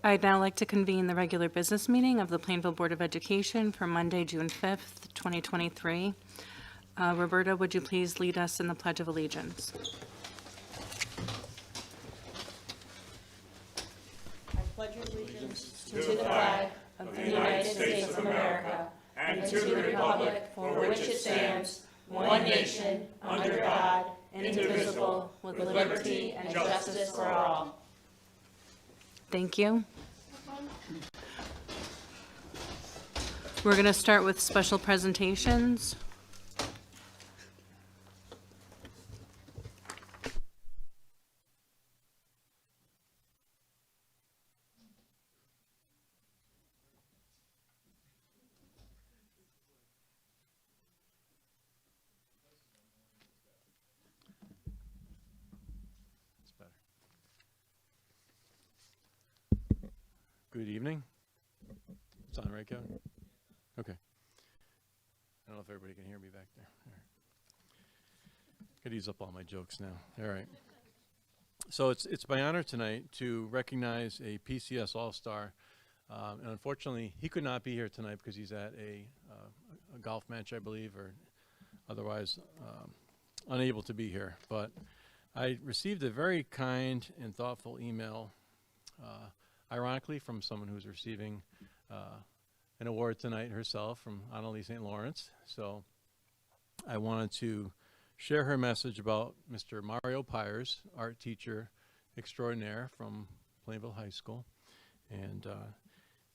I'd now like to convene the regular business meeting of the Plainville Board of Education for Monday, June 5th, 2023. Roberta, would you please lead us in the Pledge of Allegiance? I pledge allegiance to the flag of the United States of America and to the republic for which it stands, one nation, under God, indivisible, with liberty and justice for all. Thank you. We're going to start with special presentations. Good evening. It's on, right, Kevin? Okay. I don't know if everybody can hear me back there. All right. Could use up all my jokes now. All right. So it's my honor tonight to recognize a PCS All-Star. And unfortunately, he could not be here tonight because he's at a golf match, I believe, or otherwise unable to be here. But I received a very kind and thoughtful email ironically from someone who's receiving an award tonight herself from Annalie St. Lawrence. So I wanted to share her message about Mr. Mario Pyers, art teacher extraordinaire from Plainville High School. And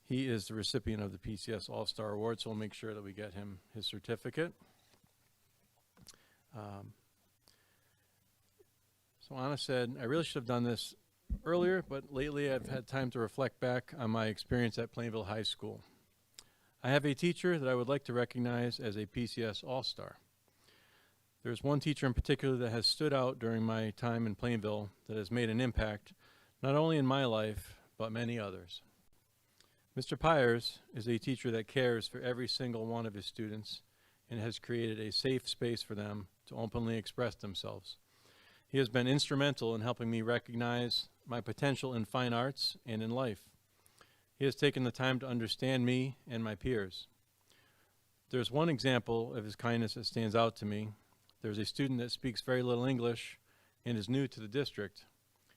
he is the recipient of the PCS All-Star Award, so we'll make sure that we get him his certificate. So Anna said, I really should have done this earlier, but lately I've had time to reflect back on my experience at Plainville High School. I have a teacher that I would like to recognize as a PCS All-Star. There's one teacher in particular that has stood out during my time in Plainville that has made an impact, not only in my life, but many others. Mr. Pyers is a teacher that cares for every single one of his students and has created a safe space for them to openly express themselves. He has been instrumental in helping me recognize my potential in fine arts and in life. He has taken the time to understand me and my peers. There's one example of his kindness that stands out to me. There's a student that speaks very little English and is new to the district.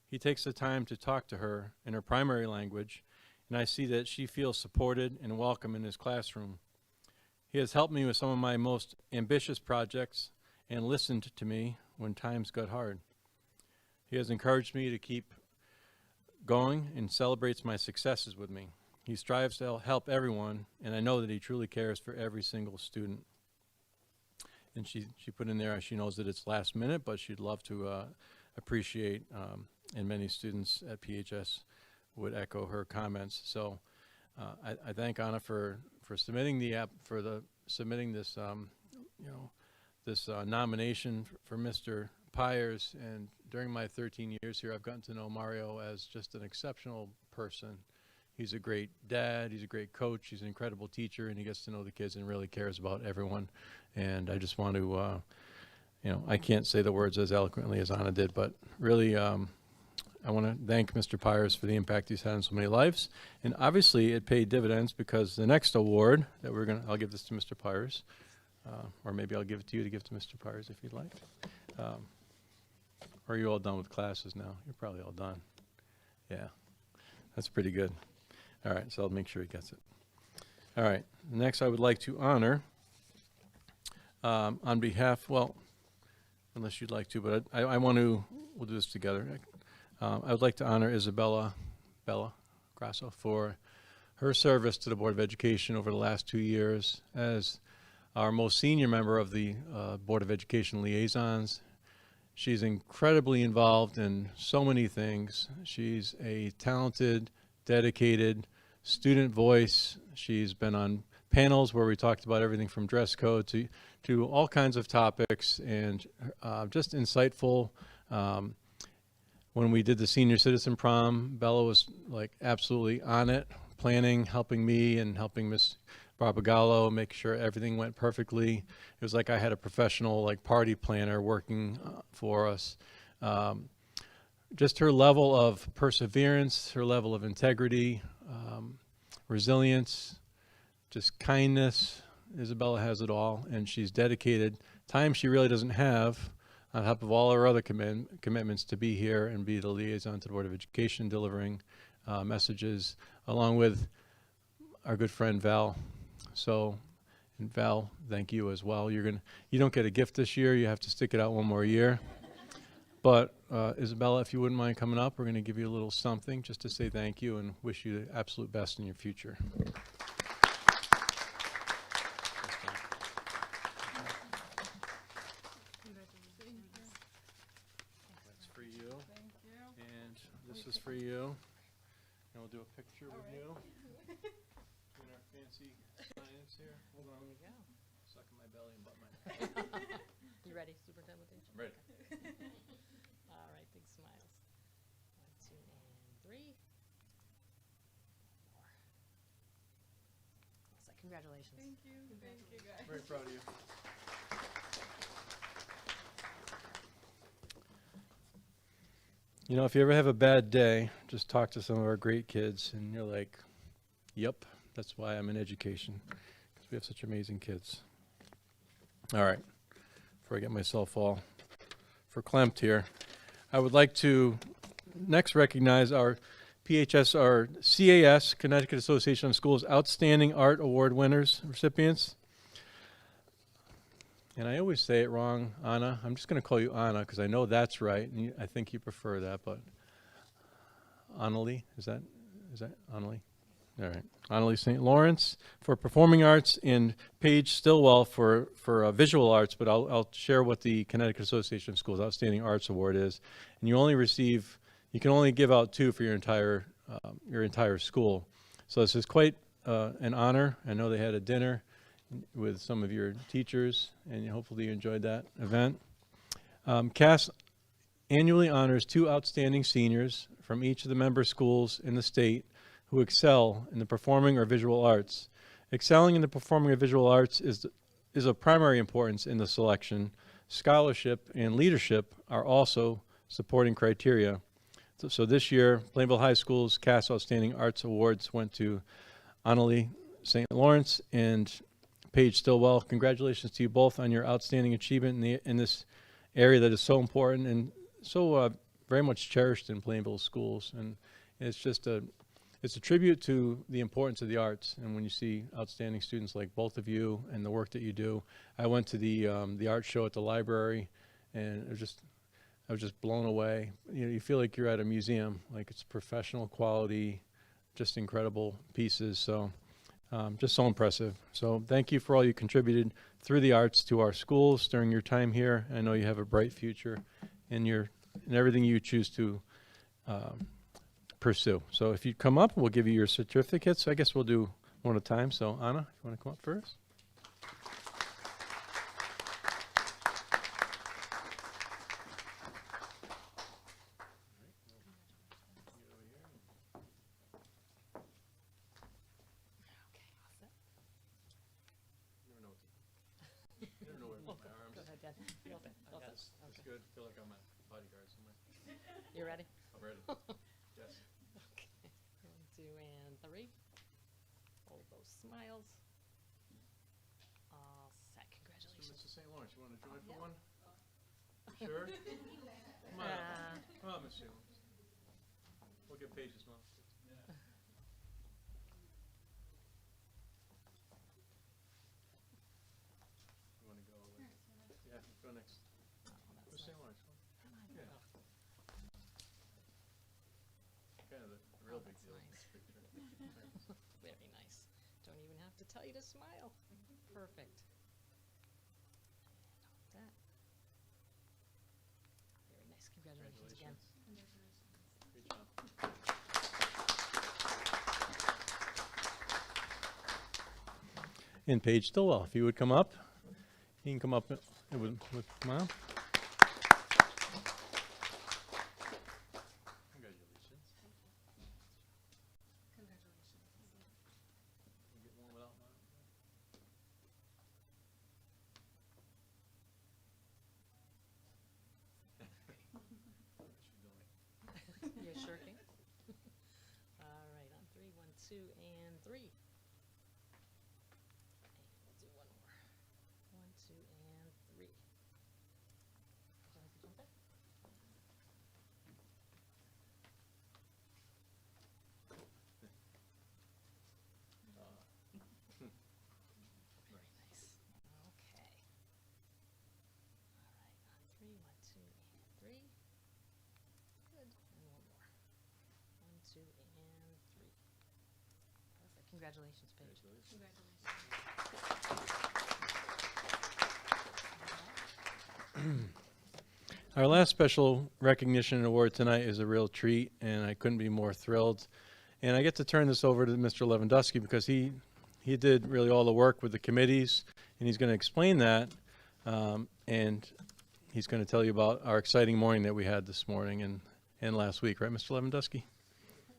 He takes the time to talk to her in her primary language, and I see that she feels supported and welcome in his classroom. He has helped me with some of my most ambitious projects and listened to me when times got hard. He has encouraged me to keep going and celebrates my successes with me. He strives to help everyone, and I know that he truly cares for every single student. And she put in there, she knows that it's last minute, but she'd love to appreciate, and many students at PHS would echo her comments. So I thank Anna for submitting submitting this this nomination for Mr. Pyers. And during my 13 years here, I've gotten to know Mario as just an exceptional person. He's a great dad, he's a great coach, he's an incredible teacher, and he gets to know the kids and really cares about everyone. And I just want to, I can't say the words as eloquently as Anna did, but really I want to thank Mr. Pyers for the impact he's had on so many lives. And obviously it paid dividends, because the next award that I'll give this to Mr. Pyers. Or maybe I'll give it to you to give to Mr. Pyers if you'd like. Or are you all done with classes now? You're probably all done. Yeah, that's pretty good. All right, so I'll make sure he gets it. All right, next I would like to honor, on behalf, well, unless you'd like to, but I want to, we'll do this together. I would like to honor Bella Grasso for her service to the Board of Education over the last 2 years as our most senior member of the Board of Education liaisons. She's incredibly involved in so many things. She's a talented, dedicated student voice. She's been on panels where we talked about everything from dress code to all kinds of topics, and just insightful. When we did the senior citizen prom, Bella was like absolutely on it, planning, helping me and helping Miss Barbagallo, make sure everything went perfectly. It was like I had a professional like party planner working for us. just her level of perseverance, her level of integrity, resilience, just kindness. Isabella has it all, and she's dedicated time she really doesn't have on top of all her other commitments to be here and be the liaison to the Board of Education, delivering messages, along with our good friend Val. So, and Val, thank you as well. You don't get a gift this year. You have to stick it out one more year. But Isabella, if you wouldn't mind coming up, we're going to give you a little something just to say thank you and wish you the absolute best in your future. That's for you. Thank you. And this is for you. And we'll do a picture with you. Doing our fancy science here. Hold on. There you go. Sucking my belly and butt my. You ready, Superintendent? I'm ready. All right, big smiles. 1, 2, and 3. More. All set. Congratulations. Thank you guys. Very proud of you. You know, if you ever have a bad day, just talk to some of our great kids, and you're like, yep, that's why I'm in education, because we have such amazing kids. All right, before I get myself all verklempt here, I would like to next recognize our PHS, our CAS, Connecticut Association of Schools Outstanding Art Award winners, recipients. And I always say it wrong, Anna. I'm just going to call you Anna because I know that's right, and I think you prefer that. But Annalie, is that Annalie? All right, Annalie St. Lawrence for performing arts, and Paige Stillwell for visual arts. But I'll share what the Connecticut Association of Schools Outstanding Arts Award is, and you can only give out 2 for your entire school. So this is quite an honor. I know they had a dinner with some of your teachers, and hopefully you enjoyed that event. CAS annually honors 2 outstanding seniors from each of the member schools in the state who excel in the performing or visual arts. Excelling in the performing or visual arts is of primary importance in the selection. Scholarship and leadership are also supporting criteria. So this year, Plainville High School's CAS Outstanding Arts Awards went to Annalie St. Lawrence and Paige Stillwell. Congratulations to you both on your outstanding achievement in this area that is so important and so very much cherished in Plainville schools. And it's just it's a tribute to the importance of the arts. And when you see outstanding students like both of you and the work that you do, I went to the art show at the library, and I was just blown away. You know, you feel like you're at a museum, like it's professional quality, just incredible pieces. So. Just so impressive. So thank you for all you contributed through the arts to our schools during your time here. I know you have a bright future in everything you choose to pursue. So if you come up, we'll give you your certificates. I guess we'll do one at a time. So Anna, if you want to come up first. Go ahead, Dad. Feel it. That's good. I feel like I'm a bodyguard somewhere. You ready? I'm ready. Yes. Okay. 1, 2, and 3. Hold those smiles. All set. Congratulations. Mrs. St. Lawrence, you want to join for one? You sure? Come on. Come on, Miss St. Lawrence. We'll get Paige's mom. You want to go? Yeah, go next. Miss St. Lawrence. Yeah. Kind of the real big deal. Nice. Picture. Very nice. Don't even have to tell you to smile. Perfect. And hold that. Very nice. Congratulations again. Great job. And Paige Stillwell, if you would come up. You can come up with Mom. Congratulations. You get one without Mom? What's she doing? 2, and 3. And we'll do one more. 1, 2, and 3. Would you like to jump in? Very nice. Okay. All right, on 3, 1, 2, and 3. Good. And one more. 1, 2, and 3. Perfect. Congratulations, Paige. Our last special recognition and award tonight is a real treat, and I couldn't be more thrilled. And I get to turn this over to Mr. Lewandowski because he did really all the work with the committees, and he's going to explain that. And he's going to tell you about our exciting morning that we had this morning and last week, right, Mr. Lewandowski?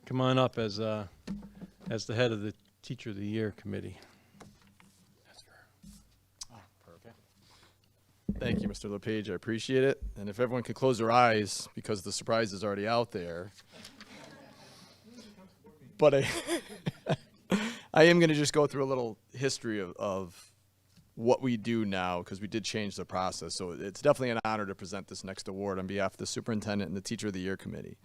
Come on up as the head of the Teacher of the Year committee. Thank you, Mr. LePage. I appreciate it. And if everyone could close their eyes, because the surprise is already out there. But I am going to just go through a little history of what we do now, because we did change the process. So it's definitely an honor to present this next award on behalf of the Superintendent and the Teacher of the Year Committee.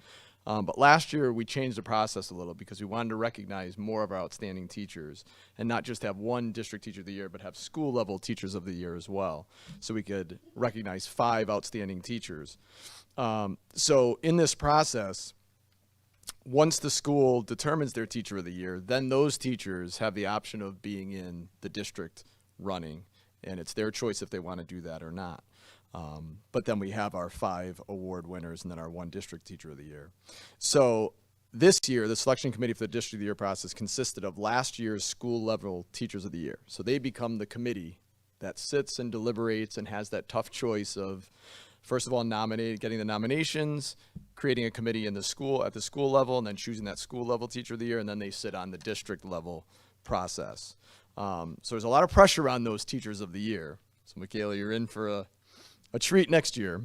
But last year, we changed the process a little because we wanted to recognize more of our outstanding teachers and not just have one District Teacher of the Year, but have school-level Teachers of the Year as well. So we could recognize 5 outstanding teachers. So in this process, once the school determines their Teacher of the Year, then those teachers have the option of being in the district running, and it's their choice if they want to do that or not. But then we have our 5 award winners and then our 1 District Teacher of the Year. So this year, the selection committee for the District of the Year process consisted of last year's school-level Teachers of the Year. So they become the committee that sits and deliberates and has that tough choice of, first of all, getting the nominations, creating a committee in the school at the school level, and then choosing that school-level Teacher of the Year, and then they sit on the district-level process. So there's a lot of pressure on those Teachers of the Year. So Michaela, you're in for a treat next year.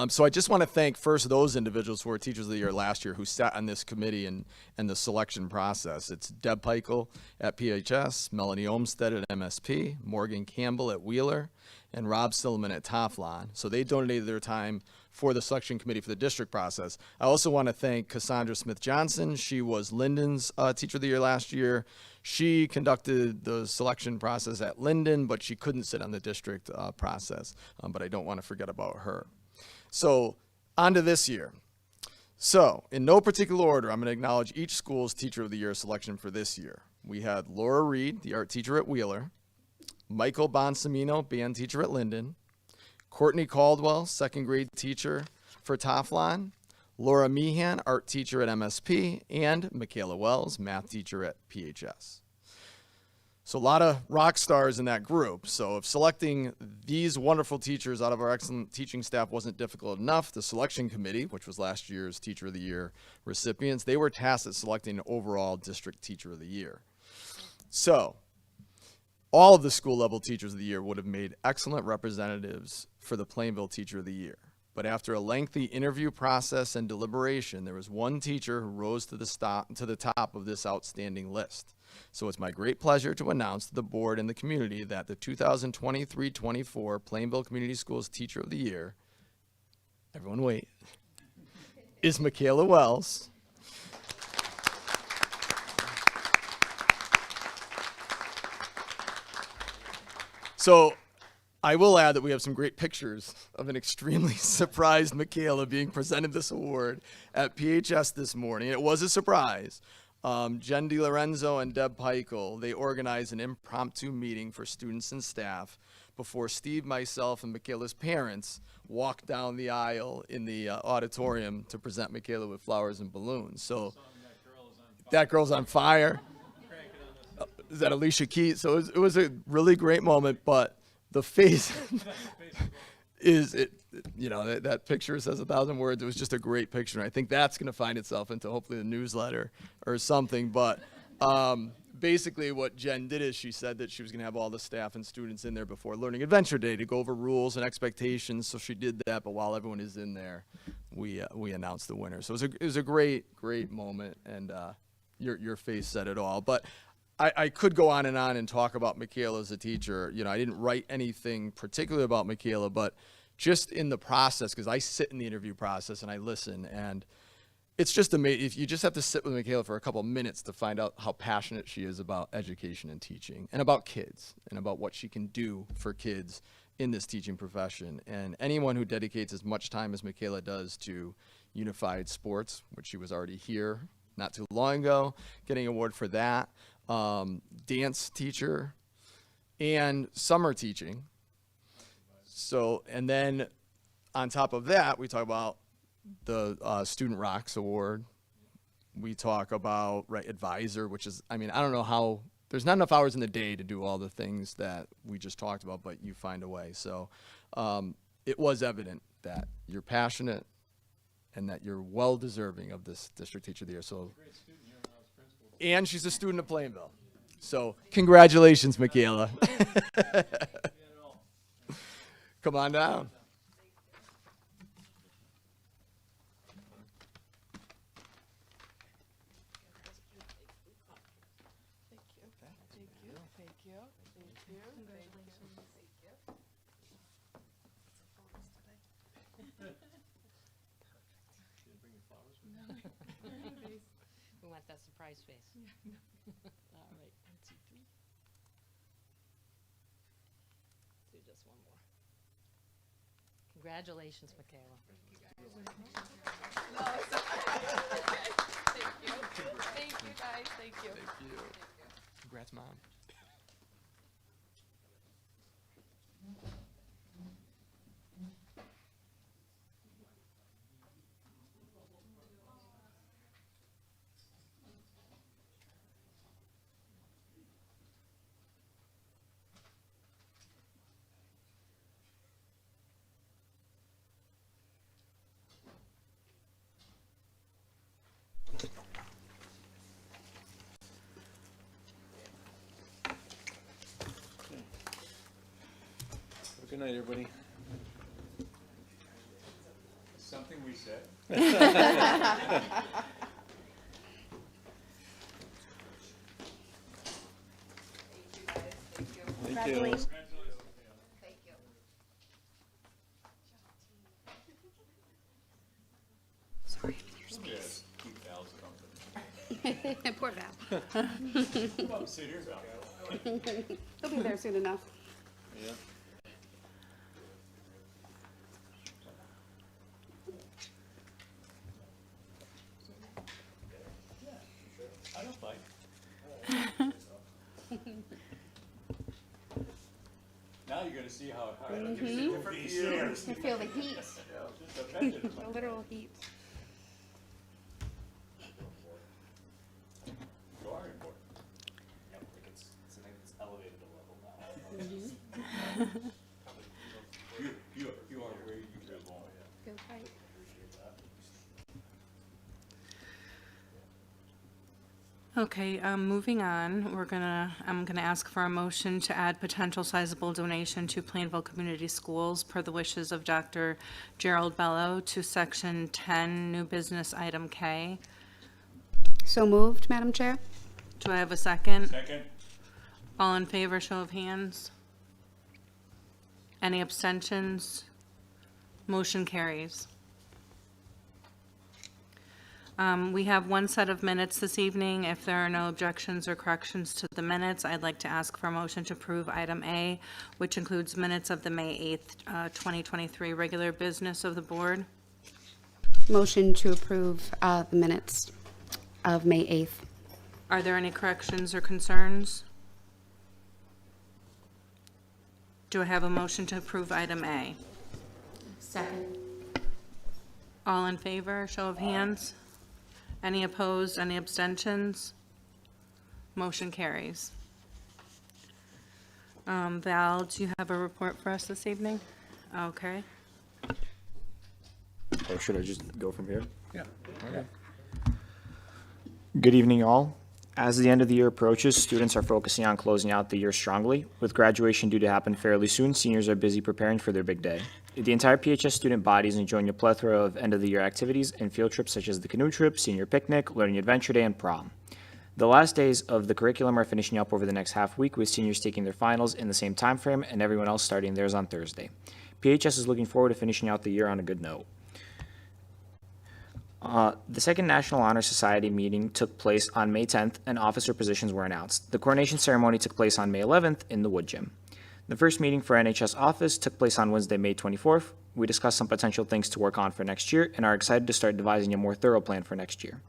So I just want to thank first those individuals who were Teachers of the Year last year who sat on this committee and the selection process. It's Deb Peichel at PHS, Melanie Olmstead at MSP, Morgan Campbell at Wheeler, and Rob Silliman at Taflon. So they donated their time for the selection committee for the district process. I also want to thank Cassandra Smith-Johnson. She was Linden's Teacher of the Year last year. She conducted the selection process at Linden, but she couldn't sit on the district process. But I don't want to forget about her. So on to this year. So in no particular order, I'm going to acknowledge each school's Teacher of the Year selection for this year. We had Laura Reed, the art teacher at Wheeler, Michael Bonsamino, band teacher at Linden, Courtney Caldwell, second grade teacher for Taflon, Laura Meehan, art teacher at MSP, and Michaela Wells, math teacher at PHS. So a lot of rock stars in that group. So if selecting these wonderful teachers out of our excellent teaching staff wasn't difficult enough, the selection committee, which was last year's Teacher of the Year recipients, they were tasked at selecting an overall District Teacher of the Year. So all of the school-level Teachers of the Year would have made excellent representatives for the Plainville Teacher of the Year. But after a lengthy interview process and deliberation, there was one teacher who rose to the top of this outstanding list. So it's my great pleasure to announce to the board and the community that the 2023-24 Plainville Community Schools Teacher of the Year, everyone wait, is Michaela Wells. So I will add that we have some great pictures of an extremely surprised Michaela being presented this award at PHS this morning. It was a surprise. Jen DiLorenzo and Deb Peichel, they organized an impromptu meeting for students and staff before Steve, myself, and Michaela's parents walked down the aisle in the auditorium to present Michaela with flowers and balloons. So that girl's on fire. Is that Alicia Keys? So it was a really great moment, but the face is it. You know, that picture says 1,000 words. It was just a great picture. And I think that's going to find itself into hopefully the newsletter or something. But basically what Jen did is she said that she was going to have all the staff and students in there before Learning Adventure Day to go over rules and expectations. So she did that. But while everyone is in there, we announced the winner. So it was a great moment. And your face said it all. But I could go on and talk about Michaela as a teacher. You know, I didn't write anything particularly about Michaela, but just in the process, because I sit in the interview process and I listen, and it's just amazing. If you just have to sit with Michaela for a couple of minutes to find out how passionate she is about education and teaching, and about kids, and about what she can do for kids in this teaching profession. And anyone who dedicates as much time as Michaela does to unified sports, which she was already here not too long ago, getting an award for that, dance teacher, and summer teaching. So, and then on top of that, we talk about the Student Rocks Award. We talk about advisor, which is, I mean, I don't know how, there's not enough hours in the day to do all the things that we just talked about, but you find a way. So it was evident that you're passionate and that you're well deserving of this District Teacher of the Year. So, and she's a student of Plainville. So congratulations, Michaela. Come on down. We want that surprise face. All right, 1, 2, 3. Do just one more. Congratulations, Michaela. Thank you, guys. Thank you. Thank you. Congrats, Mom. Good night, everybody. Something we said. Thank you. Sorry, Yes, keep Val's company. Poor Val. Come on, sit here, Val. He'll be there soon enough. Yeah. I don't fight. Now you're gonna see how hard these chairs. You feel the heat, Just imagine. the literal heat. You are important. Yeah, like it's elevated a level now. You are where you belong. Good fight. Okay, moving on, I'm gonna ask for a motion to add potential sizable donation to Plainville Community Schools per the wishes of Dr. Gerald Bello to Section 10, New Business Item K. So moved, Madam Chair? Do I have a second? Second? All in favor, show of hands. Any abstentions? Motion carries. We have one set of minutes this evening. If there are no objections or corrections to the minutes, I'd like to ask for a motion to approve item A, which includes minutes of the May 8th, 2023 regular business of the board. Motion to approve the minutes of May 8th. Are there any corrections or concerns? Do I have a motion to approve item A? Second. All in favor, show of hands. Any opposed, any abstentions? Motion carries. Val, do you have a report for us this evening? Okay. Or should I just go from here? Yeah. Okay. Good evening, all. As the end of the year approaches, students are focusing on closing out the year strongly. With graduation due to happen fairly soon, seniors are busy preparing for their big day. The entire PHS student body is enjoying a plethora of end-of-the-year activities and field trips such as the canoe trip, senior picnic, learning adventure day, and prom. The last days of the curriculum are finishing up over the next half week, with seniors taking their finals in the same time frame and everyone else starting theirs on Thursday. PHS is looking forward to finishing out the year on a good note. The second National Honor Society meeting took place on May 10th, and officer positions were announced. The coronation ceremony took place on May 11th in the Wood Gym. The first meeting for NHS office took place on Wednesday, May 24th. We discussed some potential things to work on for next year and are excited to start devising a more thorough plan for next year.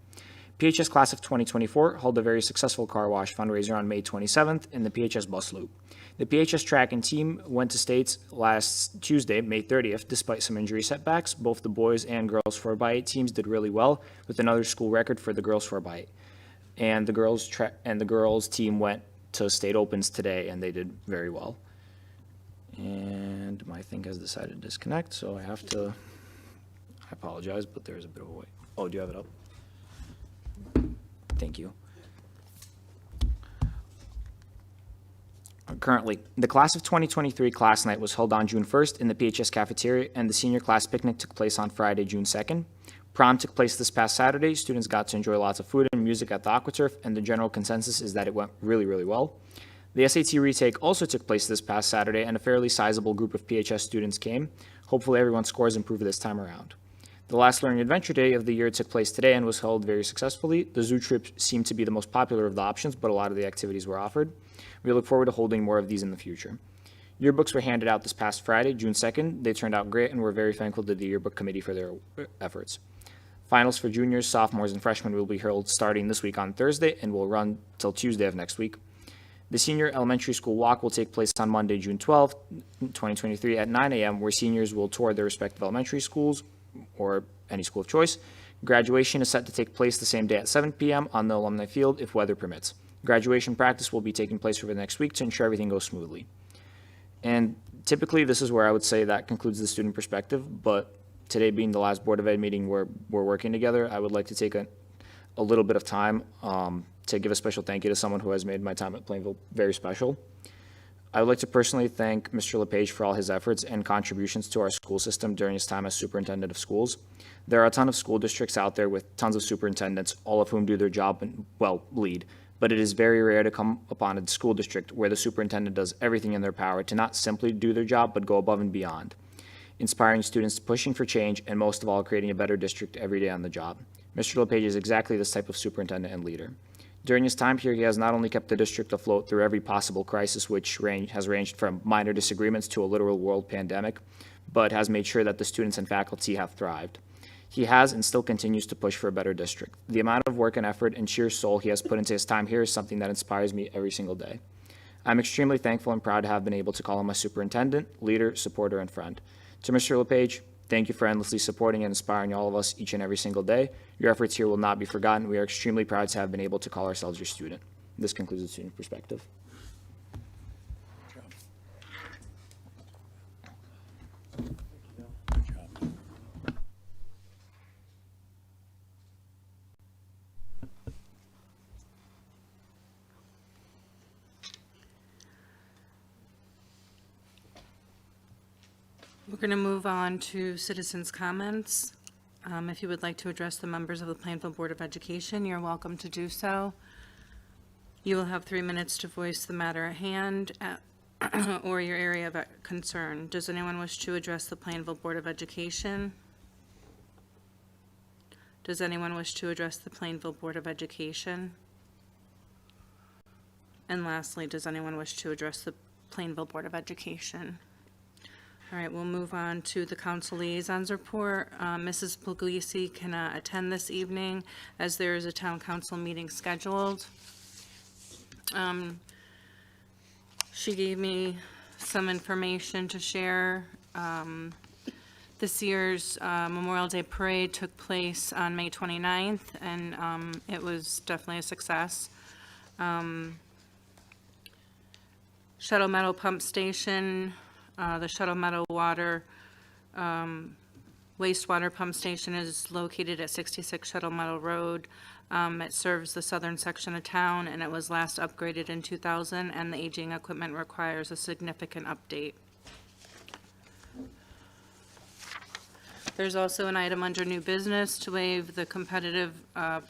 PHS class of 2024 held a very successful car wash fundraiser on May 27th in the PHS bus loop. The PHS track and team went to states last Tuesday, May 30th, despite some injury setbacks. Both the boys and girls 4x8 teams did really well, with another school record for the girls 4x8. And the girls team went to state opens today, and they did very well. And my thing has decided to disconnect, so I apologize, but there's a bit of a wait. Oh, do you have it up? Thank you. Currently, the class of 2023 class night was held on June 1st in the PHS cafeteria, and the senior class picnic took place on Friday, June 2nd. Prom took place this past Saturday. Students got to enjoy lots of food and music at the AquaTurf, and the general consensus is that it went really, really well. The SAT retake also took place this past Saturday, and a fairly sizable group of PHS students came. Hopefully everyone's scores improve this time around. The last Learning Adventure Day of the year took place today and was held very successfully. The zoo trip seemed to be the most popular of the options, but a lot of the activities were offered. We look forward to holding more of these in the future. Yearbooks were handed out this past Friday, June 2nd. They turned out great, and we're very thankful to the yearbook committee for their efforts. Finals for juniors, sophomores, and freshmen will be held starting this week on Thursday and will run till Tuesday of next week. The senior elementary school walk will take place on Monday, June 12th, 2023 at 9 a.m., where seniors will tour their respective elementary schools or any school of choice. Graduation is set to take place the same day at 7 p.m. on the alumni field if weather permits. Graduation practice will be taking place over the next week to ensure everything goes smoothly. And typically this is where I would say that concludes the student perspective, but today being the last Board of Ed meeting where we're working together, I would like to take a little bit of time to give a special thank you to someone who has made my time at Plainville very special. I would like to personally thank Mr. LePage for all his efforts and contributions to our school system during his time as superintendent of schools. There are a ton of school districts out there with tons of superintendents, all of whom do their job and, well, lead. But it is very rare to come upon a school district where the superintendent does everything in their power to not simply do their job, but go above and beyond, inspiring students, pushing for change, and most of all, creating a better district every day on the job. Mr. LePage is exactly this type of superintendent and leader. During his time here, he has not only kept the district afloat through every possible crisis, which has ranged from minor disagreements to a literal world pandemic, but has made sure that the students and faculty have thrived. He has and still continues to push for a better district. The amount of work and effort and sheer soul he has put into his time here is something that inspires me every single day. I'm extremely thankful and proud to have been able to call him my superintendent, leader, supporter, and friend. To Mr. LePage, thank you for endlessly supporting and inspiring all of us each and every single day. Your efforts here will not be forgotten. We are extremely proud to have been able to call ourselves your student. This concludes the student perspective. We're going to move on to citizens' comments. If you would like to address the members of the Plainville Board of Education, you're welcome to do so. You will have 3 minutes to voice the matter at hand or your area of concern. Does anyone wish to address the Plainville Board of Education? Does anyone wish to address the Plainville Board of Education? And lastly, does anyone wish to address the Plainville Board of Education? All right, we'll move on to the council liaisons report. Mrs. Puglisi cannot attend this evening as there is a town council meeting scheduled. She gave me some information to share. This year's Memorial Day Parade took place on May 29th, and it was definitely a success. Shuttle Meadow Pump Station, the Shuttle Meadow Water wastewater pump station is located at 66 Shuttle Meadow Road. It serves the southern section of town, and it was last upgraded in 2000, and the aging equipment requires a significant update. There's also an item under new business to waive the competitive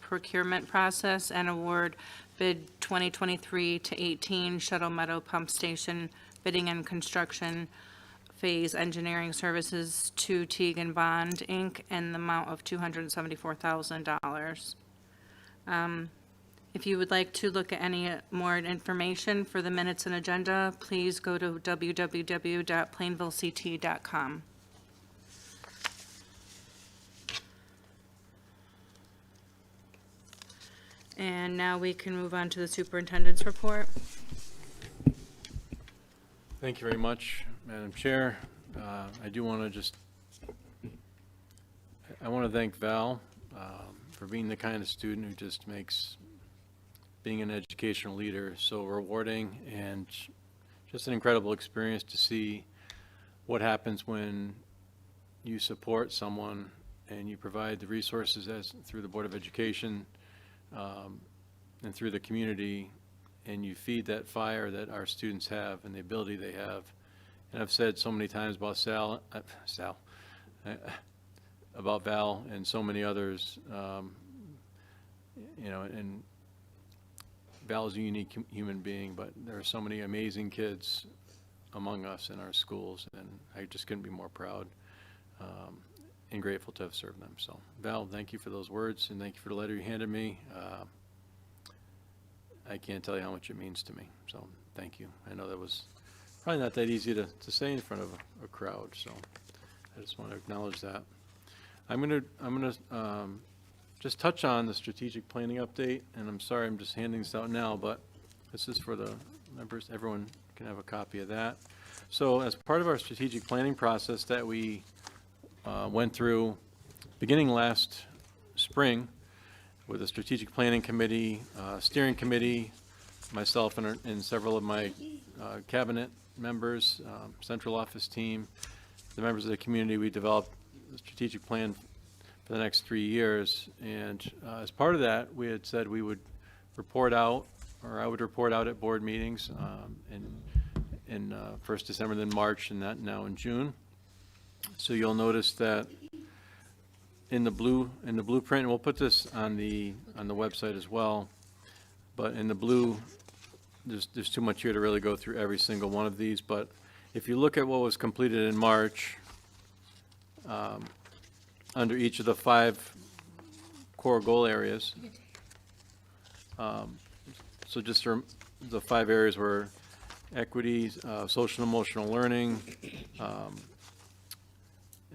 procurement process and award bid 2023 to 18 Shuttle Meadow Pump Station bidding and construction phase engineering services to Teague and Bond, Inc., in the amount of $274,000. If you would like to look at any more information for the minutes and agenda, please go to www.plainvillect.com. And now we can move on to the superintendent's report. Thank you very much, Madam Chair. I do want to I want to thank Val for being the kind of student who just makes being an educational leader so rewarding, and just an incredible experience to see what happens when you support someone and you provide the resources through the Board of Education and through the community, and you feed that fire that our students have and the ability they have. And I've said so many times about about Val and so many others, you know, and Val is a unique human being, but there are so many amazing kids among us in our schools, and I just couldn't be more proud and grateful to have served them. So, Val, thank you for those words, and thank you for the letter you handed me. I can't tell you how much it means to me, so thank you. I know that was probably not that easy to say in front of a crowd, so I just want to acknowledge that. I'm gonna just touch on the strategic planning update, and I'm sorry I'm just handing this out now, but this is for the members. Everyone can have a copy of that. So as part of our strategic planning process that we went through beginning last spring with a strategic planning committee, steering committee, myself and several of my cabinet members, central office team, the members of the community, we developed a strategic plan for the next 3 years. And as part of that, we had said we would report out, or I would report out at board meetings in first December, then March, and that now in June. So you'll notice that in the blueprint, and we'll put this on the website as well, but in the blue, there's too much here to really go through every single one of these. But if you look at what was completed in March, under each of the 5 core goal areas, so just the 5 areas were equity, social and emotional learning,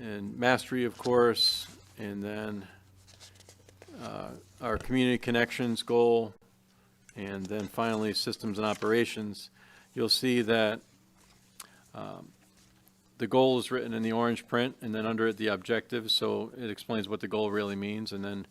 and mastery, of course, and then our community connections goal, and then finally systems and operations. You'll see that the goal is written in the orange print, and then under it the objectives, so it explains what the goal really means. And then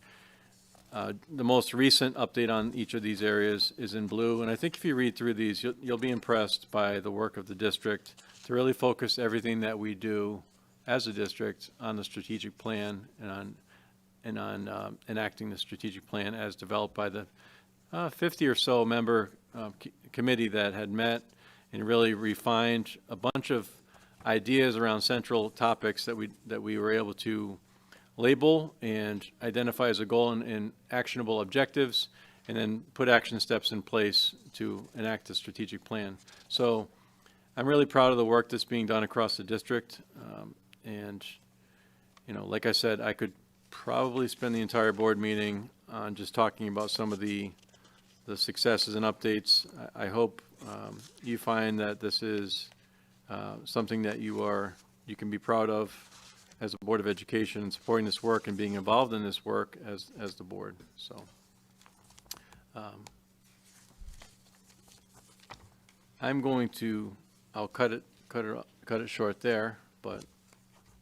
the most recent update on each of these areas is in blue. And I think if you read through these, you'll be impressed by the work of the district to really focus everything that we do as a district on the strategic plan and on enacting the strategic plan as developed by the 50 or so member committee that had met and really refined a bunch of ideas around central topics that we were able to label and identify as a goal and actionable objectives, and then put action steps in place to enact the strategic plan. So I'm really proud of the work that's being done across the district. And, you know, like I said, I could probably spend the entire board meeting on just talking about some of the successes and updates. I hope you find that this is something that you can be proud of as a Board of Education, and supporting this work and being involved in this work as the board. So I'll cut it short there, but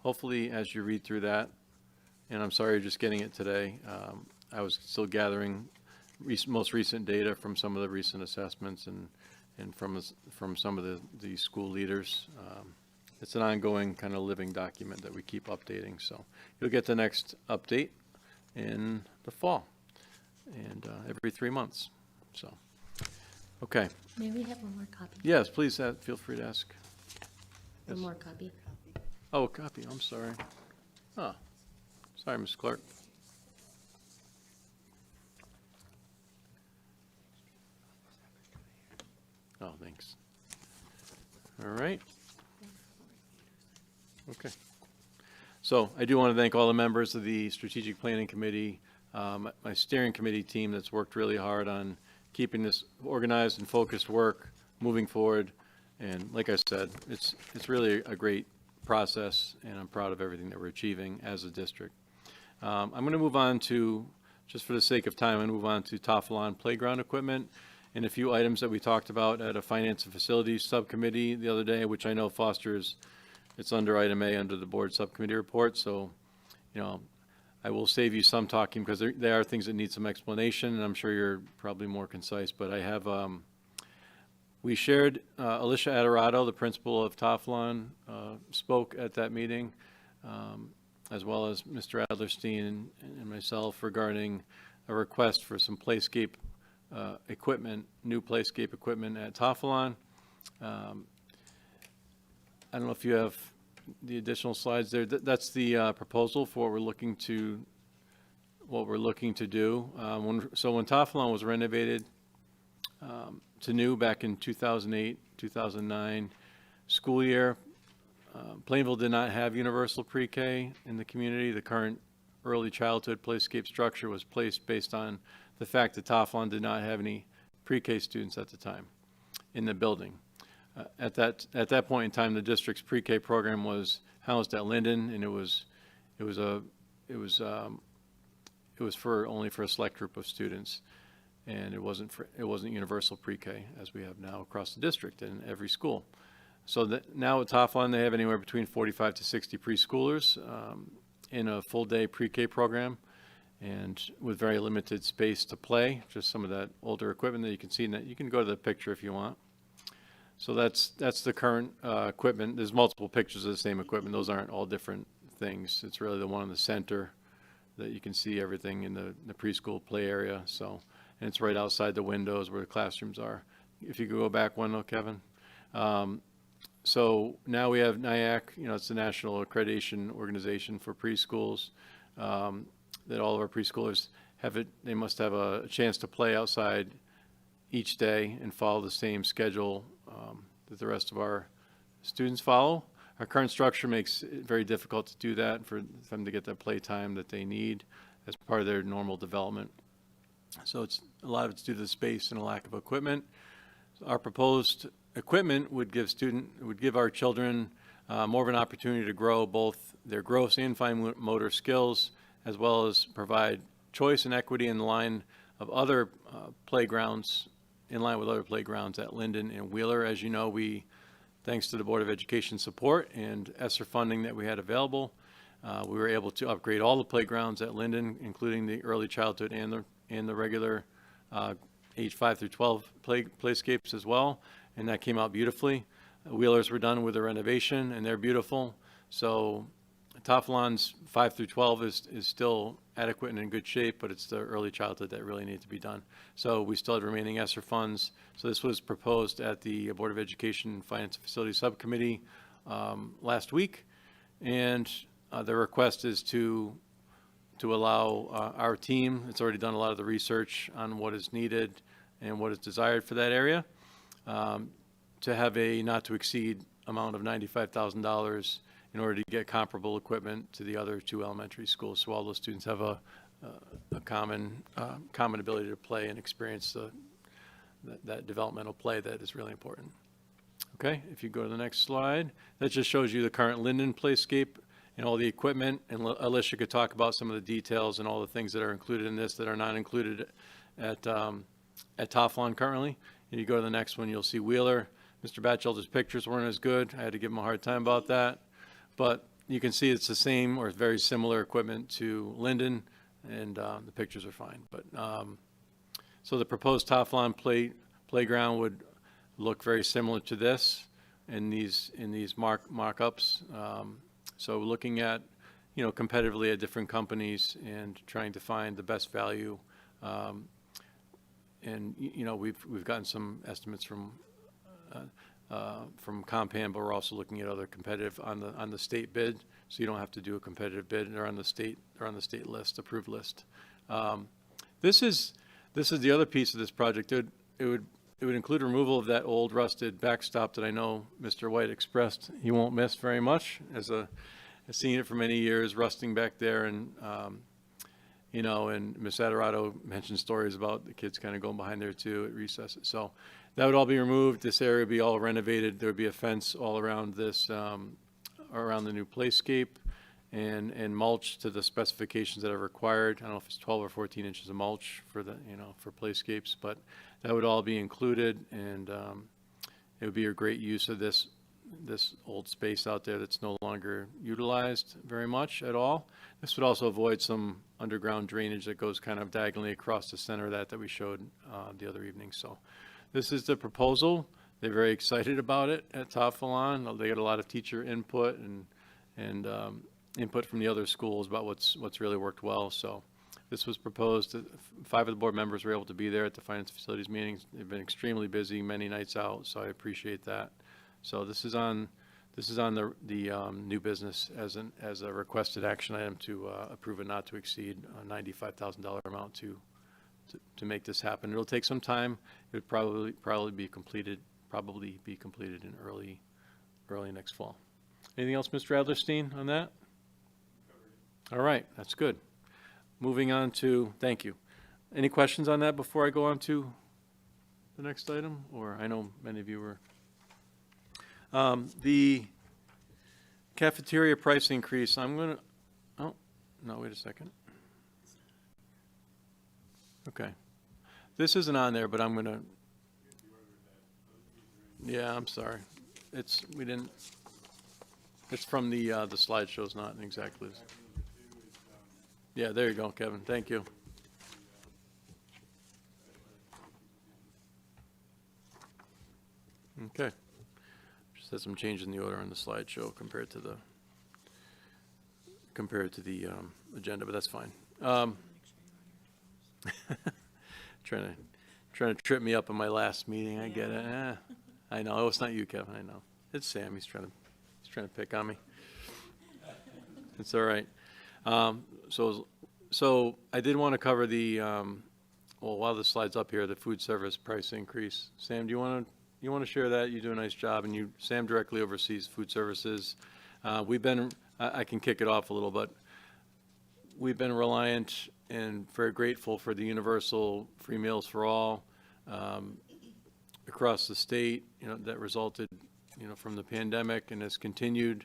hopefully as you read through that, and I'm sorry you're just getting it today, I was still gathering most recent data from some of the recent assessments and from some of the school leaders. It's an ongoing kind of living document that we keep updating. So you'll get the next update in the fall, and every 3 months. So, okay. May we have one more copy? Yes, please feel free to ask. One Yes. more copy. Oh, a copy. I'm sorry. Oh, Sorry, Ms. Clerk. Oh, thanks. All right. Okay. So I do want to thank all the members of the Strategic Planning Committee, my steering committee team that's worked really hard on keeping this organized and focused work moving forward. And like I said, it's really a great process, and I'm proud of everything that we're achieving as a district. I'm going to move on to, just for the sake of time, I'm going to move on to Tafalon playground equipment and a few items that we talked about at a Finance and Facilities Subcommittee the other day, which I know fosters, it's under item A under the board subcommittee report. So, you know, I will save you some talking because there are things that need some explanation, and I'm sure you're probably more concise, but I have, we shared, Alicia Adorato, the principal of Tafalon, spoke at that meeting, as well as Mr. Adlerstein and myself regarding a request for some playscape equipment, new playscape equipment at Tafalon. I don't know if you have the additional slides there. That's the proposal for what we're looking to do. So when Tafalon was renovated to new back in 2008, 2009 school year, Plainville did not have universal pre-K in the community. The current early childhood playscape structure was placed based on the fact that Tafalon did not have any pre-K students at the time in the building. At that point in time, the district's pre-K program was housed at Linden, and it was only for a select group of students, and it wasn't universal pre-K as we have now across the district in every school. So now at Tafalon, they have anywhere between 45 to 60 preschoolers in a full-day pre-K program, and with very limited space to play. Just some of that older equipment that you can see. And you can go to the picture if you want. So that's the current equipment. There's multiple pictures of the same equipment. Those aren't all different things. It's really the one in the center that you can see everything in the preschool play area. So, and it's right outside the windows where the classrooms are. If you could go back one, Kevin. So now we have NIAC, it's the National Accreditation Organization for Preschools, that all of our preschoolers they must have a chance to play outside each day and follow the same schedule that the rest of our students follow. Our current structure makes it very difficult to do that, for them to get that play time that they need as part of their normal development. So a lot of it's due to the space and a lack of equipment. Our proposed equipment would give our children more of an opportunity to grow both their gross and fine motor skills, as well as provide choice and equity in line with other playgrounds at Linden and Wheeler. As you know, thanks to the Board of Education support and ESSER funding that we had available, we were able to upgrade all the playgrounds at Linden, including the early childhood and the regular age 5 through 12 playscapes as well, and that came out beautifully. Wheelers were done with the renovation, and they're beautiful. So Tafalon's 5 through 12 is still adequate and in good shape, but it's the early childhood that really needs to be done. So we still have remaining ESSER funds. So this was proposed at the Board of Education Finance and Facilities Subcommittee last week, and the request is to allow our team, it's already done a lot of the research on what is needed and what is desired for that area, to have a not to exceed amount of $95,000 in order to get comparable equipment to the other two elementary schools, so all those students have a common ability to play and experience that developmental play that is really important. Okay, if you go to the next slide, that just shows you the current Linden playscape and all the equipment, and Alicia could talk about some of the details and all the things that are included in this that are not included at Tafalon currently. And you go to the next one, you'll see Wheeler. Mr. Batchelder's pictures weren't as good. I had to give him a hard time about that. But you can see it's the same or very similar equipment to Linden, and the pictures are fine. But so the proposed Tafalon playground would look very similar to this in these mock-ups. So looking at, competitively at different companies and trying to find the best value. And we've gotten some estimates from Compan, but we're also looking at other competitive on the state bid so you don't have to do a competitive bid. They're on the state list, approved list. This is the other piece of this project. It would include removal of that old rusted backstop that I know Mr. White expressed he won't miss very much, as I've seen it for many years, rusting back there, and you know, and Ms. Adorato mentioned stories about the kids kind of going behind there too at recess. So that would all be removed. This area would be all renovated. There would be a fence all around this, around the new playscape, and mulch to the specifications that are required. I don't know if it's 12 or 14 inches of mulch for the, you know, for playscapes, but that would all be included, and it would be a great use of this old space out there that's no longer utilized very much at all. This would also avoid some underground drainage that goes kind of diagonally across the center of that we showed the other evening. So this is the proposal. They're very excited about it at Tafalon. They got a lot of teacher input and input from the other schools about what's really worked well. So this was proposed. 5 of the board members were able to be there at the finance facilities meetings. They've been extremely busy, many nights out, so I appreciate that. So this is on the new business as a requested action item to approve a not to exceed $95,000 amount to make this happen. It'll take some time. It would probably be completed in early next fall. Anything else, Mr. Adlerstein, on that? All right, that's good. Moving on to, thank you. Any questions on that before I go on to the next item? Or I know many of you were. The cafeteria price increase, I'm going to, oh, no, wait a second. Okay. This isn't on there, but I'm going to, yeah, I'm sorry. It's from the slideshow's not exactly. Yeah, there you go, Kevin. Thank you. Okay. Just had some change in the order on the slideshow compared to the agenda, but that's fine. Trying to trip me up in my last meeting. I get it. I know. Oh, it's not you, Kevin. I know. It's Sam. He's trying to pick on me. It's all right. So I did want to cover the well, while the slide's up here, the food service price increase. Sam, do you want to share that? You do a nice job, and Sam directly oversees food services. I can kick it off a little, but we've been reliant and very grateful for the universal free meals for all across the state, that resulted, from the pandemic and has continued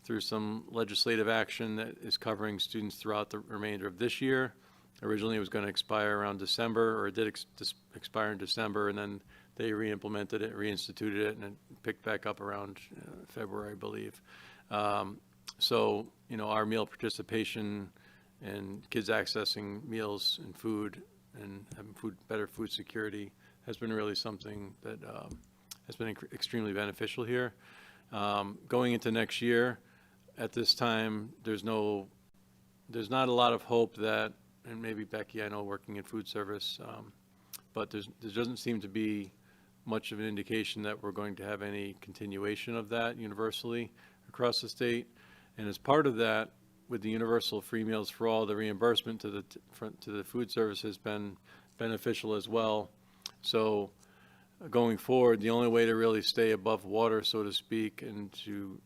through some legislative action that is covering students throughout the remainder of this year. Originally, it was going to expire around December, or it did expire in December, and then they re-implemented it, reinstituted it, and it picked back up around February, I believe. So, our meal participation and kids accessing meals and food and having better food security has been really something that has been extremely beneficial here. Going into next year, at this time, there's not a lot of hope that, and maybe Becky, I know working in food service, but there doesn't seem to be much of an indication that we're going to have any continuation of that universally across the state. And as part of that, with the universal free meals for all, the reimbursement to the food service has been beneficial as well. So going forward, the only way to really stay above water, so to speak, and to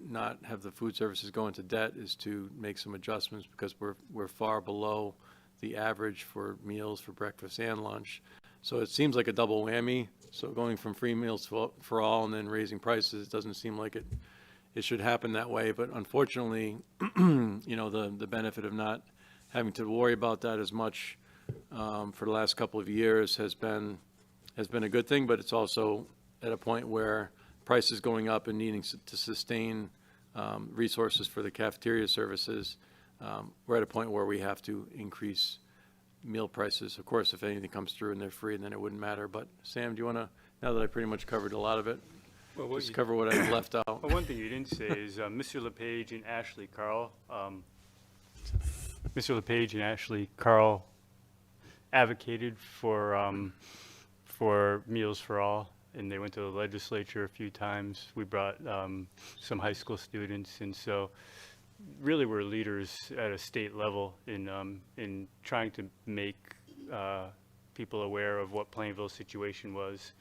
not have the food services go into debt is to make some adjustments, because we're far below the average for meals for breakfast and lunch. So it seems like a double whammy. So going from free meals for all and then raising prices, it doesn't seem like it should happen that way. But unfortunately, the benefit of not having to worry about that as much for the last couple of years has been a good thing. But it's also at a point where prices going up and needing to sustain resources for the cafeteria services, we're at a point where we have to increase meal prices. Of course, if anything comes through and they're free, then it wouldn't matter. But Sam, do you want to, now that I pretty much covered a lot of it, Well, just cover what I left out? Well, one thing you didn't say is Mr. LePage and Ashley Carl. Mr. LePage and Ashley Carl advocated for Meals for All, and they went to the legislature a few times. We brought some high school students, and so really were leaders at a state level in trying to make people aware of what Plainville's situation was.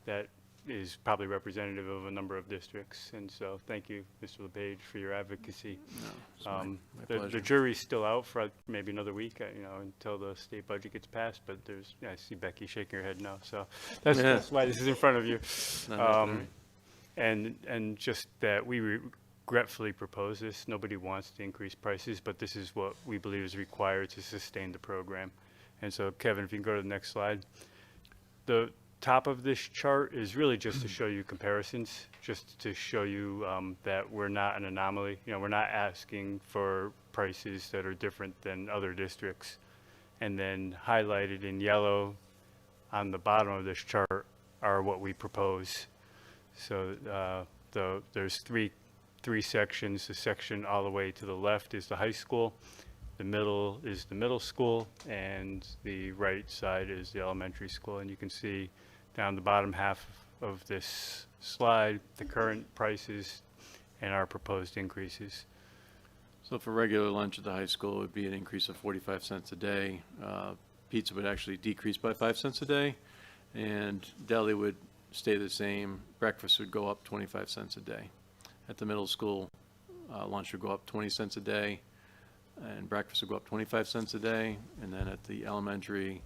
That is probably representative of a number of districts. And so thank you, Mr. LePage, for your advocacy. It's my The pleasure. jury's still out for maybe another week, until the state budget gets passed, but I see Becky shaking her head no, so that's, Yeah. that's why this is in front of you. Not And just that we regretfully propose this. Nobody wants to increase prices, but this is what we believe is required to sustain the program. And so, Kevin, if you can go to the next slide. The top of this chart is really just to show you comparisons, just to show you that we're not an anomaly. We're not asking for prices that are different than other districts. And then highlighted in yellow on the bottom of this chart are what we propose. So there's three sections. The section all the way to the left is the high school, the middle is the middle school, and the right side is the elementary school. And you can see down the bottom half of this slide the current prices and our proposed increases. So for regular lunch at the high school, it would be an increase of 45 cents a day. Pizza would actually decrease by 5 cents a day, and deli would stay the same. Breakfast would go up 25 cents a day. At the middle school, lunch would go up 20 cents a day, and breakfast would go up 25 cents a day. And then at the elementary,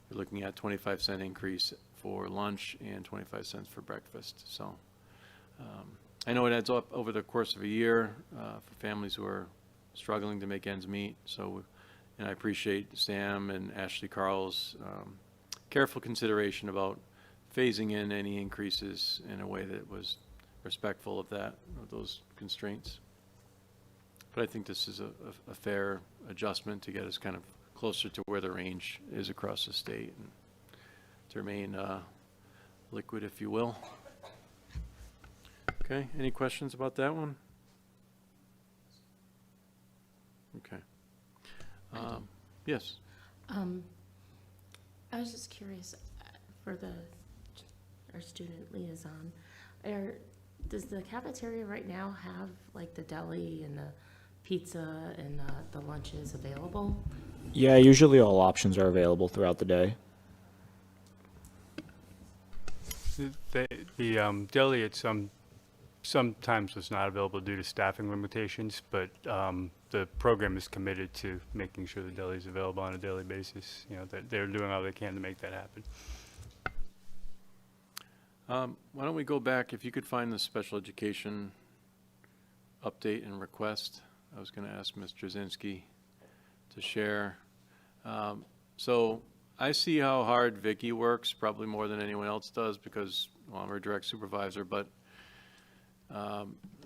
you're looking at 25-cent increase for lunch and 25 cents for breakfast. So I know it adds up over the course of a year for families who are struggling to make ends meet. So, and I appreciate Sam and Ashley Carl's careful consideration about phasing in any increases in a way that was respectful of those constraints. But I think this is a fair adjustment to get us kind of closer to where the range is across the state and to remain liquid, if you will. Okay, any questions about that one? Okay. Yes. I was just curious, for our student liaison, does the cafeteria right now have like the deli and the pizza and the lunches available? Yeah, usually all options are available throughout the day. The deli at sometimes was not available due to staffing limitations, but the program is committed to making sure the deli is available on a daily basis. That they're doing all they can to make that happen. Why don't we go back, if you could find the special education update and request. I was going to ask Ms. Drzezinski to share. So I see how hard Vicki works, probably more than anyone else does because, well, I'm her direct supervisor, but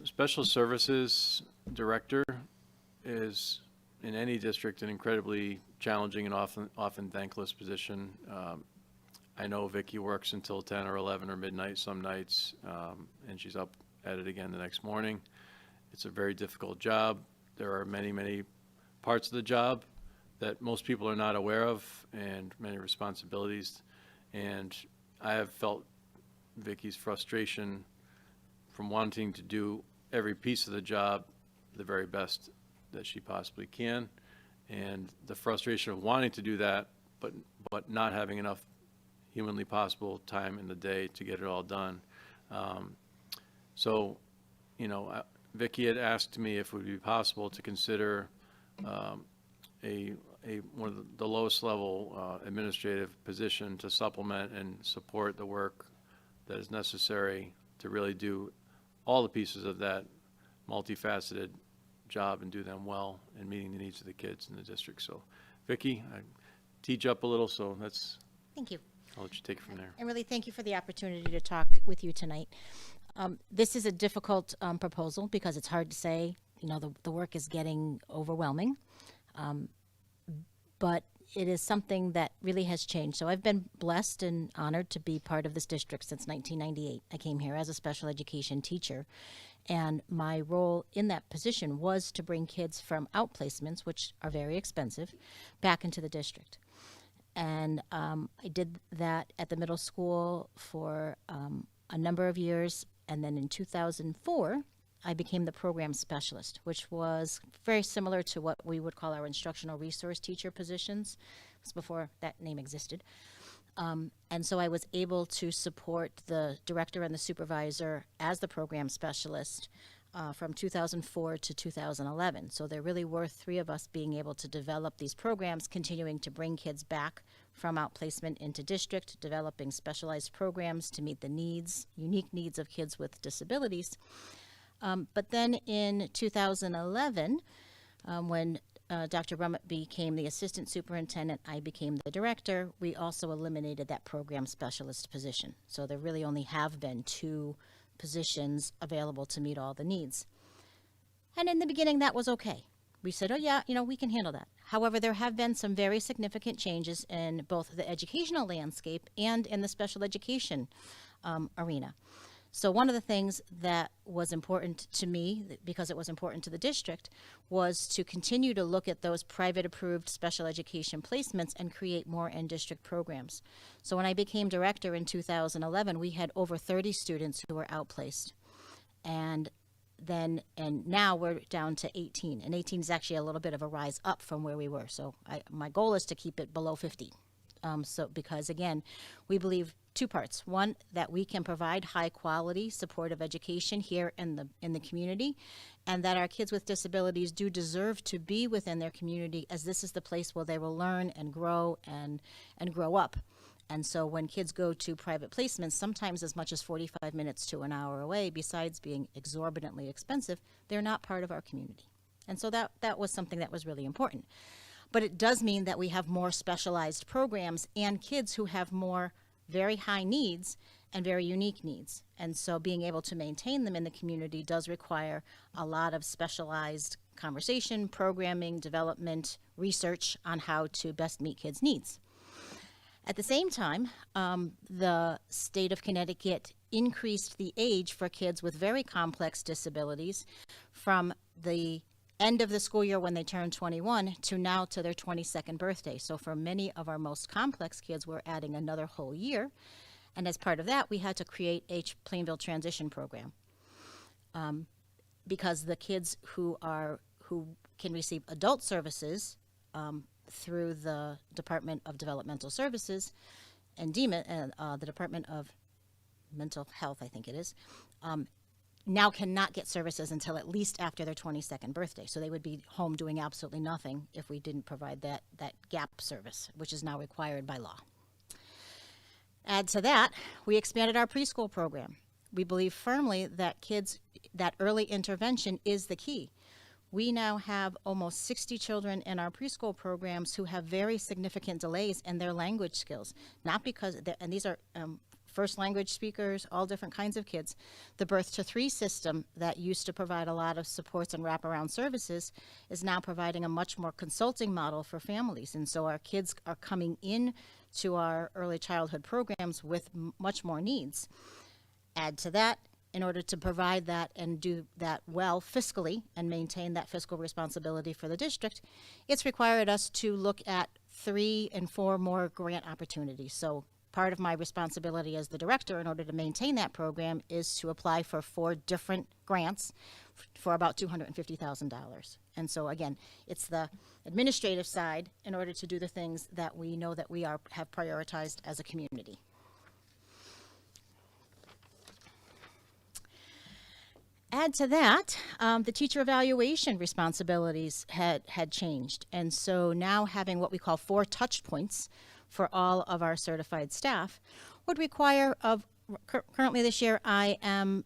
special services director is in any district an incredibly challenging and often thankless position. I know Vicki works until 10 or 11 or midnight some nights, and she's up at it again the next morning. It's a very difficult job. There are many, many parts of the job that most people are not aware of and many responsibilities. And I have felt Vicki's frustration from wanting to do every piece of the job the very best that she possibly can, and the frustration of wanting to do that but not having enough humanly possible time in the day to get it all done. So, Vicki had asked me if it would be possible to consider one of the lowest level administrative position to supplement and support the work that is necessary to really do all the pieces of that multifaceted job and do them well and meeting the needs of the kids in the district. So, Vicki, I teach up a little, so Thank you. I'll let you take it from there. And really thank you for the opportunity to talk with you tonight. This is a difficult proposal because it's hard to say, the work is getting overwhelming. But it is something that really has changed. So I've been blessed and honored to be part of this district since 1998. I came here as a special education teacher, and my role in that position was to bring kids from outplacements, which are very expensive, back into the district. And I did that at the middle school for a number of years, and then in 2004, I became the program specialist, which was very similar to what we would call our instructional resource teacher positions. It was before that name existed. And so I was able to support the director and the supervisor as the program specialist from 2004 to 2011. So there really were three of us being able to develop these programs, continuing to bring kids back from outplacement into district, developing specialized programs to meet the needs, unique needs of kids with disabilities. But then in 2011, when Dr. Brummett became the assistant superintendent, I became the director, we also eliminated that program specialist position. So there really only have been two positions available to meet all the needs. And in the beginning, that was okay. We said, oh yeah, we can handle that. However, there have been some very significant changes in both the educational landscape and in the special education arena. So one of the things that was important to me, because it was important to the district, was to continue to look at those private approved special education placements and create more in-district programs. So when I became director in 2011, we had over 30 students who were outplaced. And now we're down to 18. And 18 is actually a little bit of a rise up from where we were. So my goal is to keep it below 50. Because again, we believe two parts. One, that we can provide high quality supportive education here in the community, and that our kids with disabilities do deserve to be within their community, as this is the place where they will learn and grow and grow up. And so when kids go to private placements, sometimes as much as 45 minutes to an hour away, besides being exorbitantly expensive, they're not part of our community. And so that was something that was really important. But it does mean that we have more specialized programs and kids who have more very high needs and very unique needs. And so being able to maintain them in the community does require a lot of specialized conversation, programming, development, research on how to best meet kids' needs. At the same time, the state of Connecticut increased the age for kids with very complex disabilities from the end of the school year when they turn 21 to now to their 22nd birthday. So for many of our most complex kids, we're adding another whole year. And as part of that, we had to create a Plainville transition program. Because the kids who can receive adult services through the Department of Developmental Services and the Department of Mental Health, I think it is, now cannot get services until at least after their 22nd birthday. So they would be home doing absolutely nothing if we didn't provide that gap service, which is now required by law. Add to that, we expanded our preschool program. We believe firmly that that early intervention is the key. We now have almost 60 children in our preschool programs who have very significant delays in their language skills, not because, and these are first language speakers, all different kinds of kids. The Birth to 3 system that used to provide a lot of supports and wraparound services is now providing a much more consulting model for families. And so our kids are coming in to our early childhood programs with much more needs. Add to that, in order to provide that and do that well fiscally and maintain that fiscal responsibility for the district, it's required us to look at 3 and 4 more grant opportunities. So part of my responsibility as the director in order to maintain that program is to apply for 4 different grants for about $250,000. And so again, it's the administrative side in order to do the things that we know that we have prioritized as a community. Add to that, the teacher evaluation responsibilities had changed. And so now having what we call 4 touch points for all of our certified staff would require currently this year I am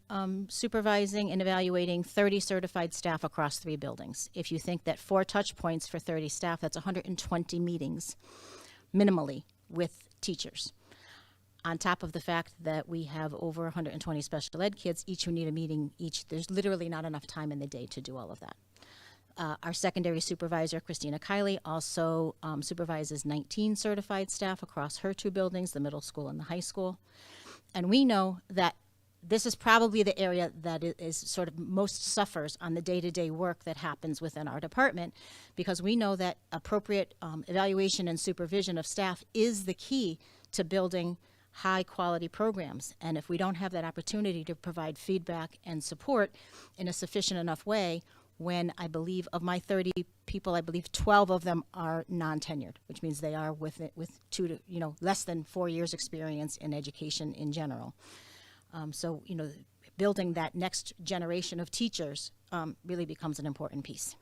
supervising and evaluating 30 certified staff across 3 buildings. If you think that 4 touch points for 30 staff, that's 120 meetings minimally with teachers. On top of the fact that we have over 120 special ed kids, each who need a meeting each, there's literally not enough time in the day to do all of that. Our secondary supervisor, Christina Kiley, also supervises 19 certified staff across her 2 buildings, the middle school and the high school. And we know that this is probably the area that is sort of most suffers on the day-to-day work that happens within our department, because we know that appropriate evaluation and supervision of staff is the key to building high-quality programs. And if we don't have that opportunity to provide feedback and support in a sufficient enough way, when I believe of my 30 people, I believe 12 of them are non-tenured, which means they are with less than 4 years experience in education in general. So, building that next generation of teachers really becomes an important piece.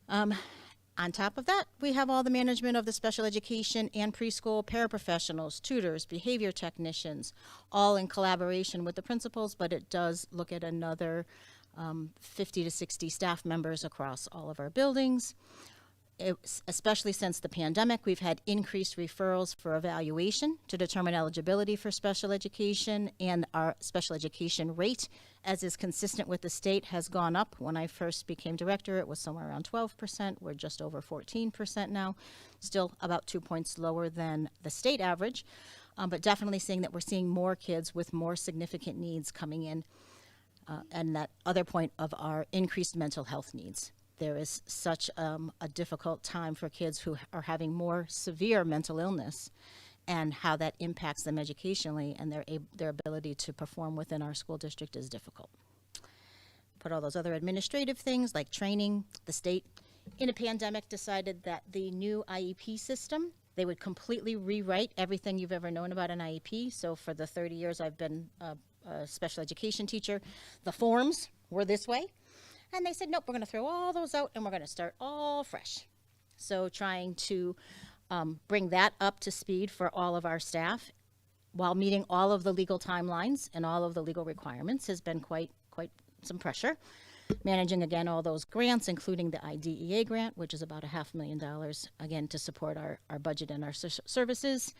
On top of that, we have all the management of the special education and preschool paraprofessionals, tutors, behavior technicians, all in collaboration with the principals, but it does look at another 50 to 60 staff members across all of our buildings. Especially since the pandemic, we've had increased referrals for evaluation to determine eligibility for special education, and our special education rate, as is consistent with the state, has gone up. When I first became director, it was somewhere around 12%. We're just over 14% now, still about 2 points lower than the state average, but definitely seeing that we're seeing more kids with more significant needs coming in, and that other point of our increased mental health needs. There is such a difficult time for kids who are having more severe mental illness, and how that impacts them educationally, and their ability to perform within our school district is difficult. Put all those other administrative things like training. The state, in a pandemic, decided that the new IEP system, they would completely rewrite everything you've ever known about an IEP. So for the 30 years I've been a special education teacher, the forms were this way. And they said, nope, we're going to throw all those out and we're going to start all fresh. So trying to bring that up to speed for all of our staff while meeting all of the legal timelines and all of the legal requirements has been quite some pressure. Managing, again, all those grants, including the IDEA grant, which is about $500,000, again, to support our budget and our services.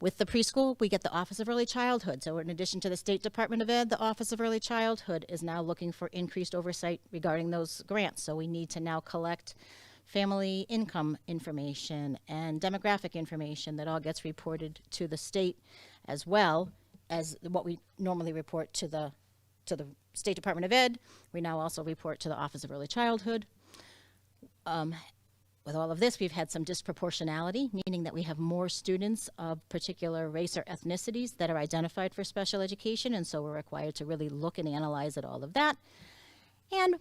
With the preschool, we get the Office of Early Childhood. So in addition to the State Department of Ed, the Office of Early Childhood is now looking for increased oversight regarding those grants. So we need to now collect family income information and demographic information that all gets reported to the state, as well as what we normally report to the State Department of Ed. We now also report to the Office of Early Childhood. With all of this, we've had some disproportionality, meaning that we have more students of particular race or ethnicities that are identified for special education, and so we're required to really look and analyze at all of that. And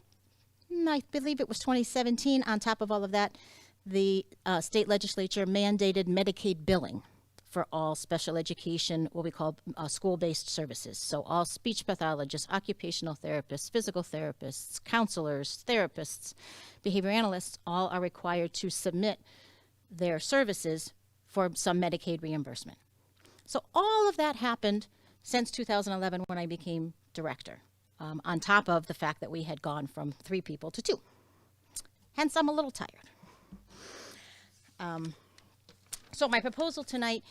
I believe it was 2017, on top of all of that, the state legislature mandated Medicaid billing for all special education, what we call school-based services. So all speech pathologists, occupational therapists, physical therapists, counselors, therapists, behavior analysts, all are required to submit their services for some Medicaid reimbursement. So all of that happened since 2011 when I became director, on top of the fact that we had gone from 3 people to 2. Hence, I'm a little tired. So my proposal tonight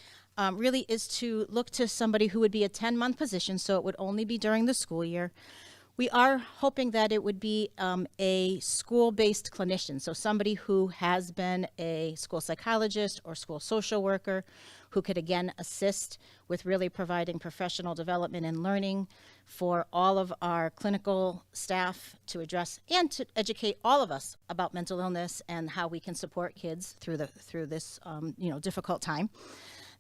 really is to look to somebody who would be a 10-month position, so it would only be during the school year. We are hoping that it would be a school-based clinician, so somebody who has been a school psychologist or school social worker who could, again, assist with really providing professional development and learning for all of our clinical staff to address and to educate all of us about mental illness and how we can support kids through this difficult time.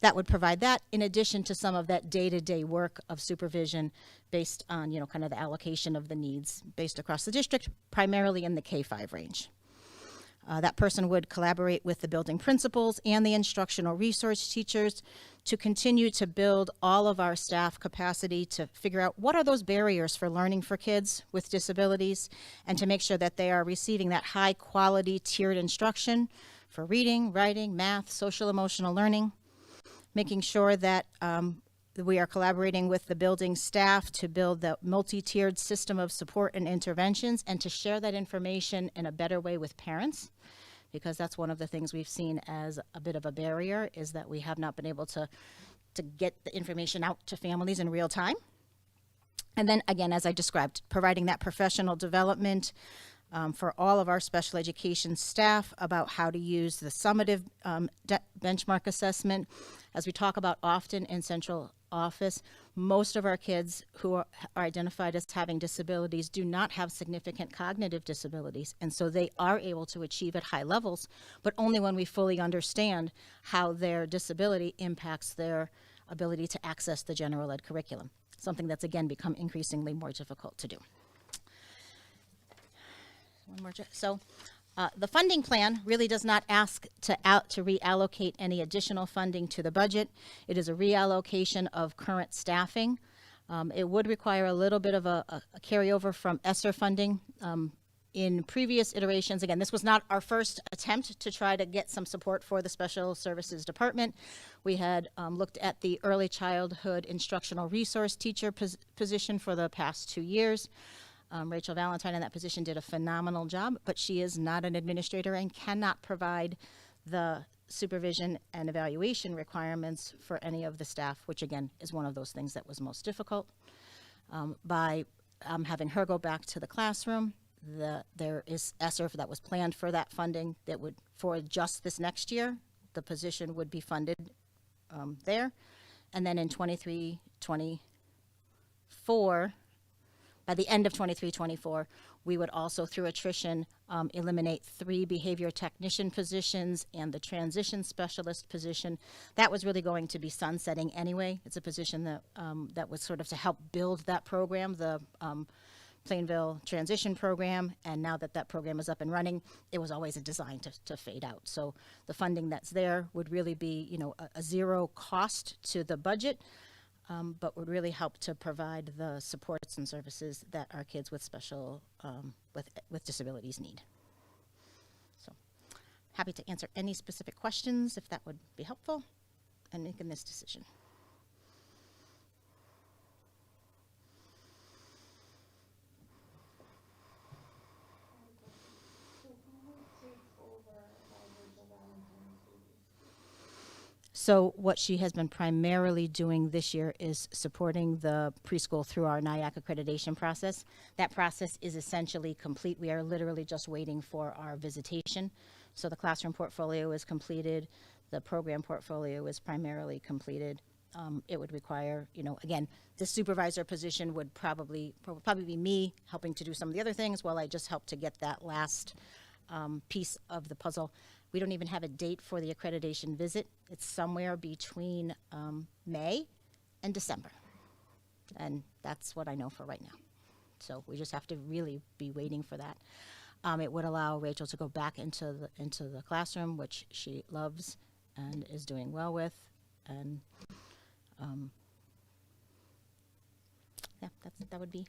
That would provide that, in addition to some of that day-to-day work of supervision based on, kind of the allocation of the needs based across the district, primarily in the K-5 range. That person would collaborate with the building principals and the instructional resource teachers to continue to build all of our staff capacity to figure out what are those barriers for learning for kids with disabilities, and to make sure that they are receiving that high-quality tiered instruction for reading, writing, math, social emotional learning. Making sure that we are collaborating with the building staff to build the multi-tiered system of support and interventions, and to share that information in a better way with parents, because that's one of the things we've seen as a bit of a barrier, is that we have not been able to get the information out to families in real time. And then, again, as I described, providing that professional development for all of our special education staff about how to use the summative benchmark assessment. As we talk about often in central office, Most of our kids who are identified as having disabilities do not have significant cognitive disabilities, and so they are able to achieve at high levels, but only when we fully understand how their disability impacts their ability to access the general ed curriculum, something that's, again, become increasingly more difficult to do. The funding plan really does not ask to reallocate any additional funding to the budget. It is a reallocation of current staffing. It would require a little bit of a carryover from ESSER funding. In previous iterations, again, this was not our first attempt to try to get some support for the Special Services Department. We had looked at the early childhood instructional resource teacher position for the past 2 years. Rachel Valentine in that position did a phenomenal job, but she is not an administrator and cannot provide the supervision and evaluation requirements for any of the staff, which again is one of those things that was most difficult. By having her go back to the classroom, there is ESSER that was planned for that funding that would, for just this next year, the position would be funded there. And then in 23-24, by the end of 23-24, we would also, through attrition, eliminate 3 behavior technician positions and the transition specialist position. That was really going to be sunsetting anyway. It's a position that that was sort of to help build that program, the Plainville transition program. And now that that program is up and running, it was always a design to fade out. So the funding that's there would really be, you know, a zero cost to the budget. But would really help to provide the supports and services that our kids with special, with disabilities need. So, happy to answer any specific questions if that would be helpful in making this decision. So what she has been primarily doing this year is supporting the preschool through our NIAC accreditation process. That process is essentially complete. We are literally just waiting for our visitation. So the classroom portfolio is completed. The program portfolio is primarily completed. It would require, you know, again, the supervisor position would probably be me helping to do some of the other things while I just help to get that last piece of the puzzle. We don't even have a date for the accreditation visit. It's somewhere between May and December. And that's what I know for right now. So we just have to really be waiting for that. It would allow Rachel to go back into the classroom, which she loves and is doing well with. And yeah, that would be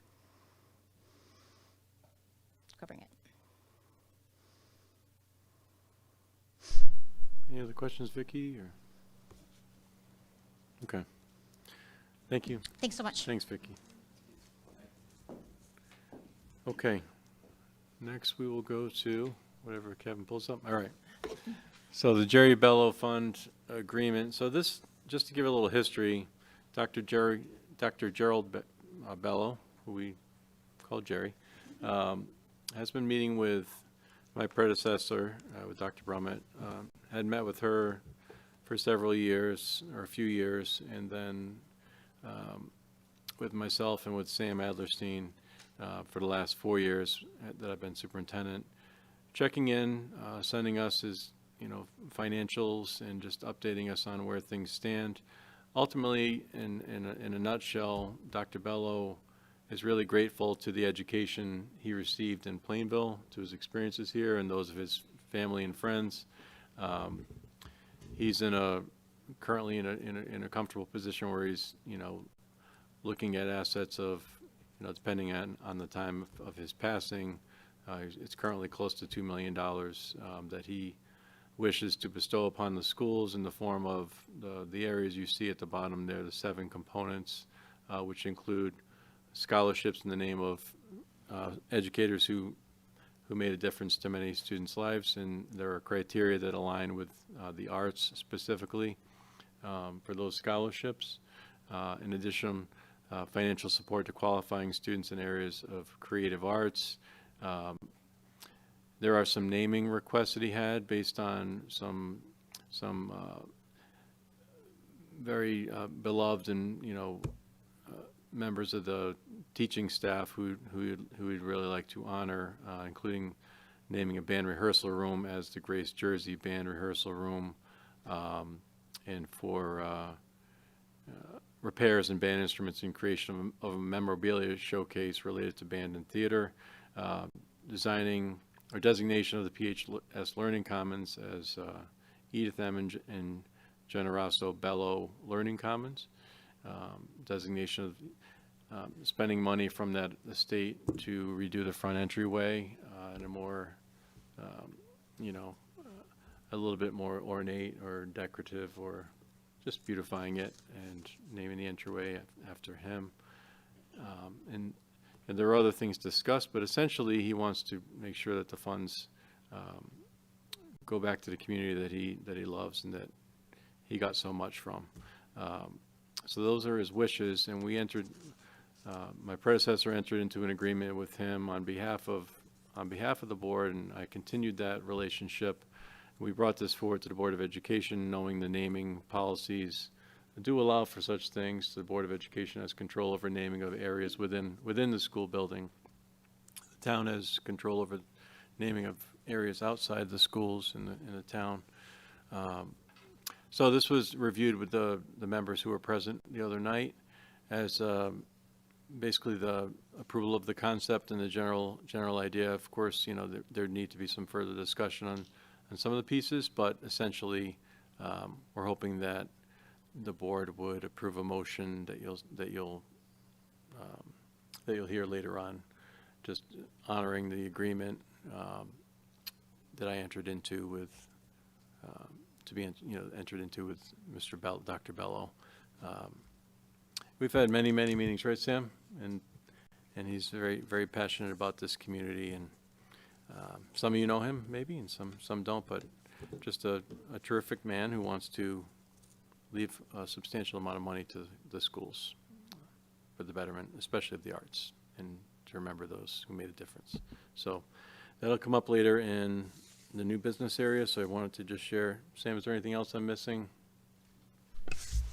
covering it. Any other questions, Vicki? Or? Okay. Thank you. Thanks so much. Thanks, Vicki. Okay. Next, we will go to whatever Kevin pulls up. All right. So the Jerry Bello Fund agreement. So this, just to give a little history, Dr. Gerald Bello, who we call Jerry, has been meeting with my predecessor, with Dr. Brummett, had met with her for several years, or a few years, and then with myself and with Sam Adlerstein for the last 4 years that I've been superintendent, checking in, sending us his, financials and just updating us on where things stand. Ultimately, in a nutshell, Dr. Bello is really grateful to the education he received in Plainville, to his experiences here and those of his family and friends. He's currently in a comfortable position where he's, looking at assets of, depending on the time of his passing, it's currently close to $2 million that he wishes to bestow upon the schools in the form of the areas you see at the bottom there, the 7 components, which include scholarships in the name of educators who made a difference to many students' lives, and there are criteria that align with the arts specifically for those scholarships. In addition, financial support to qualifying students in areas of creative arts. There are some naming requests that he had based on some very beloved and members of the teaching staff who we'd really like to honor, including naming a band rehearsal room as the Grace Jersey Band Rehearsal Room, and for repairs and band instruments and creation of a memorabilia showcase related to band and theater, designing or designation of the PHS Learning Commons as Edith M. and Generaso Bello Learning Commons, designation of spending money from that estate to redo the front entryway in a more, a little bit more ornate or decorative, or just beautifying it and naming the entryway after him. And there are other things discussed, but essentially he wants to make sure that the funds go back to the community that he loves and that he got so much from. So those are his wishes, and we entered. My predecessor entered into an agreement with him on behalf of the board, and I continued that relationship. We brought this forward to the Board of Education, knowing the naming policies do allow for such things. The Board of Education has control over naming of areas within the school building. The town has control over naming of areas outside the schools in the town. So this was reviewed with the members who were present the other night as basically the approval of the concept and the general idea. Of course, there need to be some further discussion on some of the pieces, but essentially we're hoping that the board would approve a motion that you'll hear later on, just honoring the agreement that I entered into with entered into with Dr. Bello. We've had many meetings, right, Sam? And he's very, very passionate about this community, and some of you know him maybe, and some don't, but just a terrific man who wants to leave a substantial amount of money to the schools for the betterment, especially of the arts, and to remember those who made a difference. So that'll come up later in the new business area, so I wanted to just share. Sam, is there anything else I'm missing?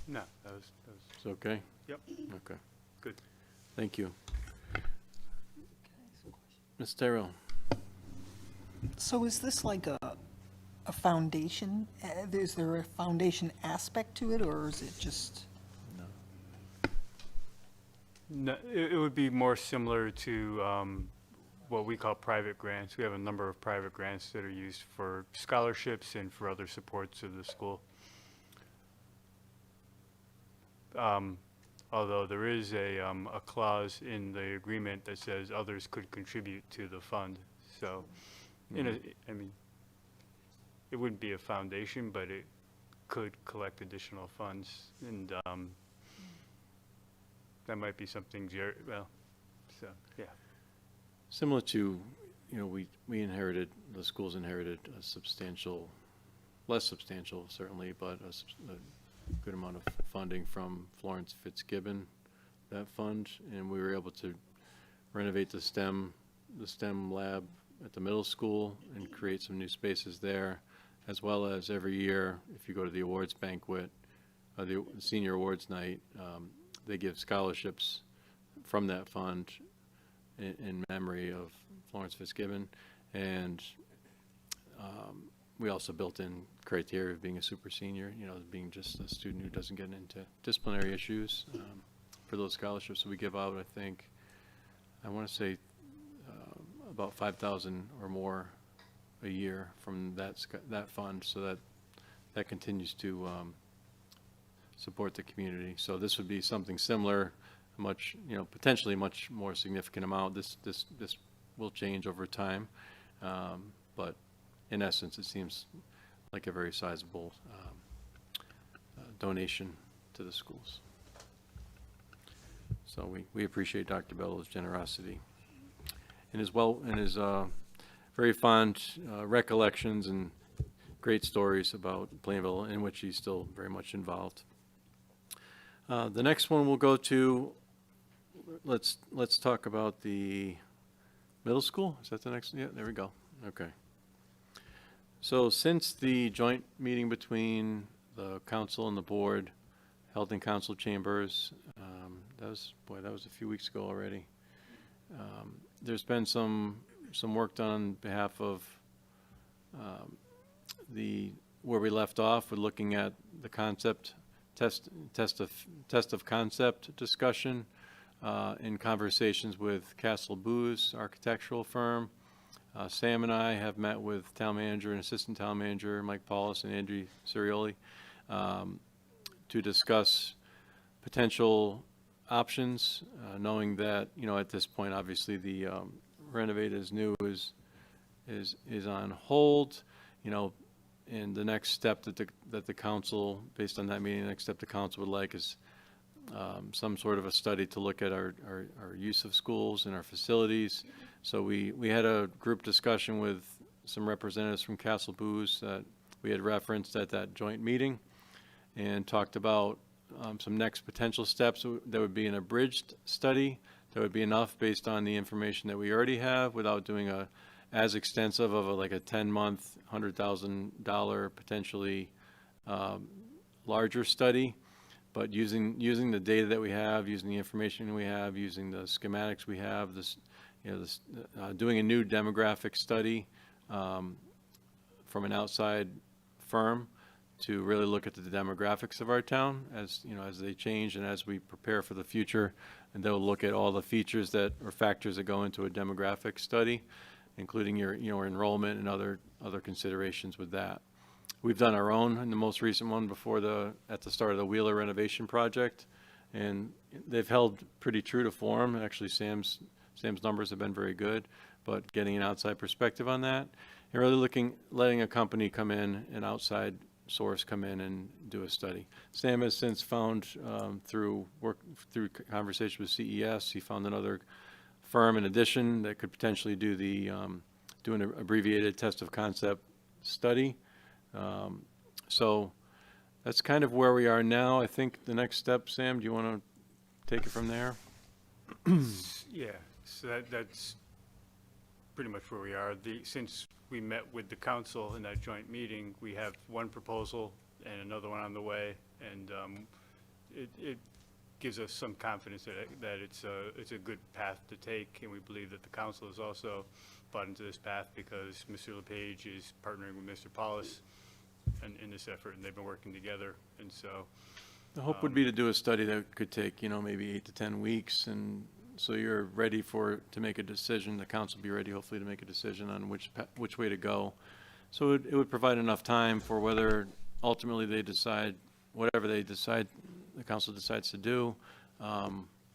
No, that was It's okay? Yep. Okay. Good. Thank you. Ms. Terrell? So is this like a foundation? Is there a foundation aspect to it, or is it just? No, it would be more similar to what we call private grants. We have a number of private grants that are used for scholarships and for other supports of the school. Although there is a clause in the agreement that says others could contribute to the fund. So, I mean, it wouldn't be a foundation, but it could collect additional funds, and that might be something. So yeah. Similar to, we inherited, the schools inherited a substantial, less substantial certainly, but a good amount of funding from Florence Fitzgibbon, that fund, and we were able to renovate the STEM lab at the middle school and create some new spaces there, as well as every year, if you go to the awards banquet, the senior awards night, they give scholarships from that fund in memory of Florence Fitzgibbon, and we also built in criteria of being a super senior, being just a student who doesn't get into disciplinary issues for those scholarships. So we give out, I want to say about 5,000 or more a year from that fund, so that continues to support the community. So this would be something similar, potentially much more significant amount. This will change over time, but in essence, it seems like a very sizable donation to the schools. So we appreciate Dr. Bello's generosity and his very fond recollections and great stories about Plainville, in which he's still very much involved. The next one we'll go to. Let's talk about the middle school. Is that the next? Yeah, there we go. Okay. So since the joint meeting between the council and the board held in council chambers, that was a few weeks ago already. There's been some work done on behalf of where we left off with looking at the concept test of concept discussion in conversations with Castle Booz architectural firm. Sam and I have met with town manager and assistant town manager Mike Paulus and Andrew Sirioli to discuss potential options, knowing that, you know, at this point, obviously the renovate as new is on hold, you know, and the next step that the council, based on that meeting, the next step the council would like is some sort of a study to look at our use of schools and our facilities. So we had a group discussion with some representatives from Castle Booz that we had referenced at that joint meeting, and talked about some next potential steps. That would be an abridged study that would be enough based on the information that we already have without doing as extensive of like a 10-month, $100,000 potentially larger study, but using the data that we have, using the information we have, using the schematics we have, doing a new demographic study from an outside firm to really look at the demographics of our town as they change and as we prepare for the future. And they'll look at all the features or factors that go into a demographic study, including your enrollment and other considerations with that. We've done our own in the most recent one at the start of the Wheeler renovation project, and they've held pretty true to form. Actually, Sam's numbers have been very good, but getting an outside perspective on that and really letting a company come in, an outside source come in and do a study. Sam has since found through conversation with CES, he found another firm in addition that could potentially do an abbreviated test of concept study. So that's kind of where we are now. I think the next step, Sam, do you want to take it from there? Yeah, so that's pretty much where we are. Since we met with the council in that joint meeting, we have one proposal and another one on the way, and it gives us some confidence that it's a good path to take, and we believe that the council has also bought into this path because Mr. LePage is partnering with Mr. Paulus in this effort, and they've been working together, and so. The hope would be to do a study that could take, maybe 8 to 10 weeks, and so you're ready to make a decision. The council will be ready, hopefully, to make a decision on which way to go. So it would provide enough time for whether ultimately they decide, whatever they decide, the council decides to do,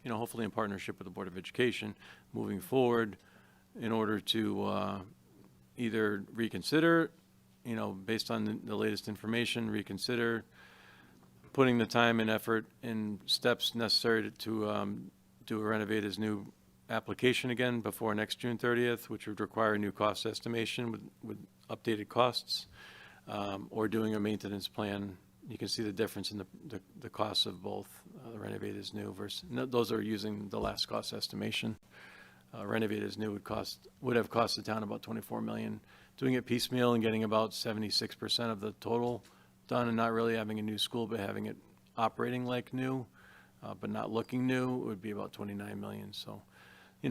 hopefully in partnership with the Board of Education, moving forward in order to either reconsider, based on the latest information, reconsider putting the time and effort and steps necessary to do a renovate as new application again before next June 30th, which would require a new cost estimation with updated costs, or doing a maintenance plan. You can see the difference in the costs of both the renovate as new versus, those are using the last cost estimation. Renovate as new would have cost the town about $24 million. Doing it piecemeal and getting about 76% of the total done and not really having a new school, but having it operating like new, but not looking new, would be about $29 million. So, I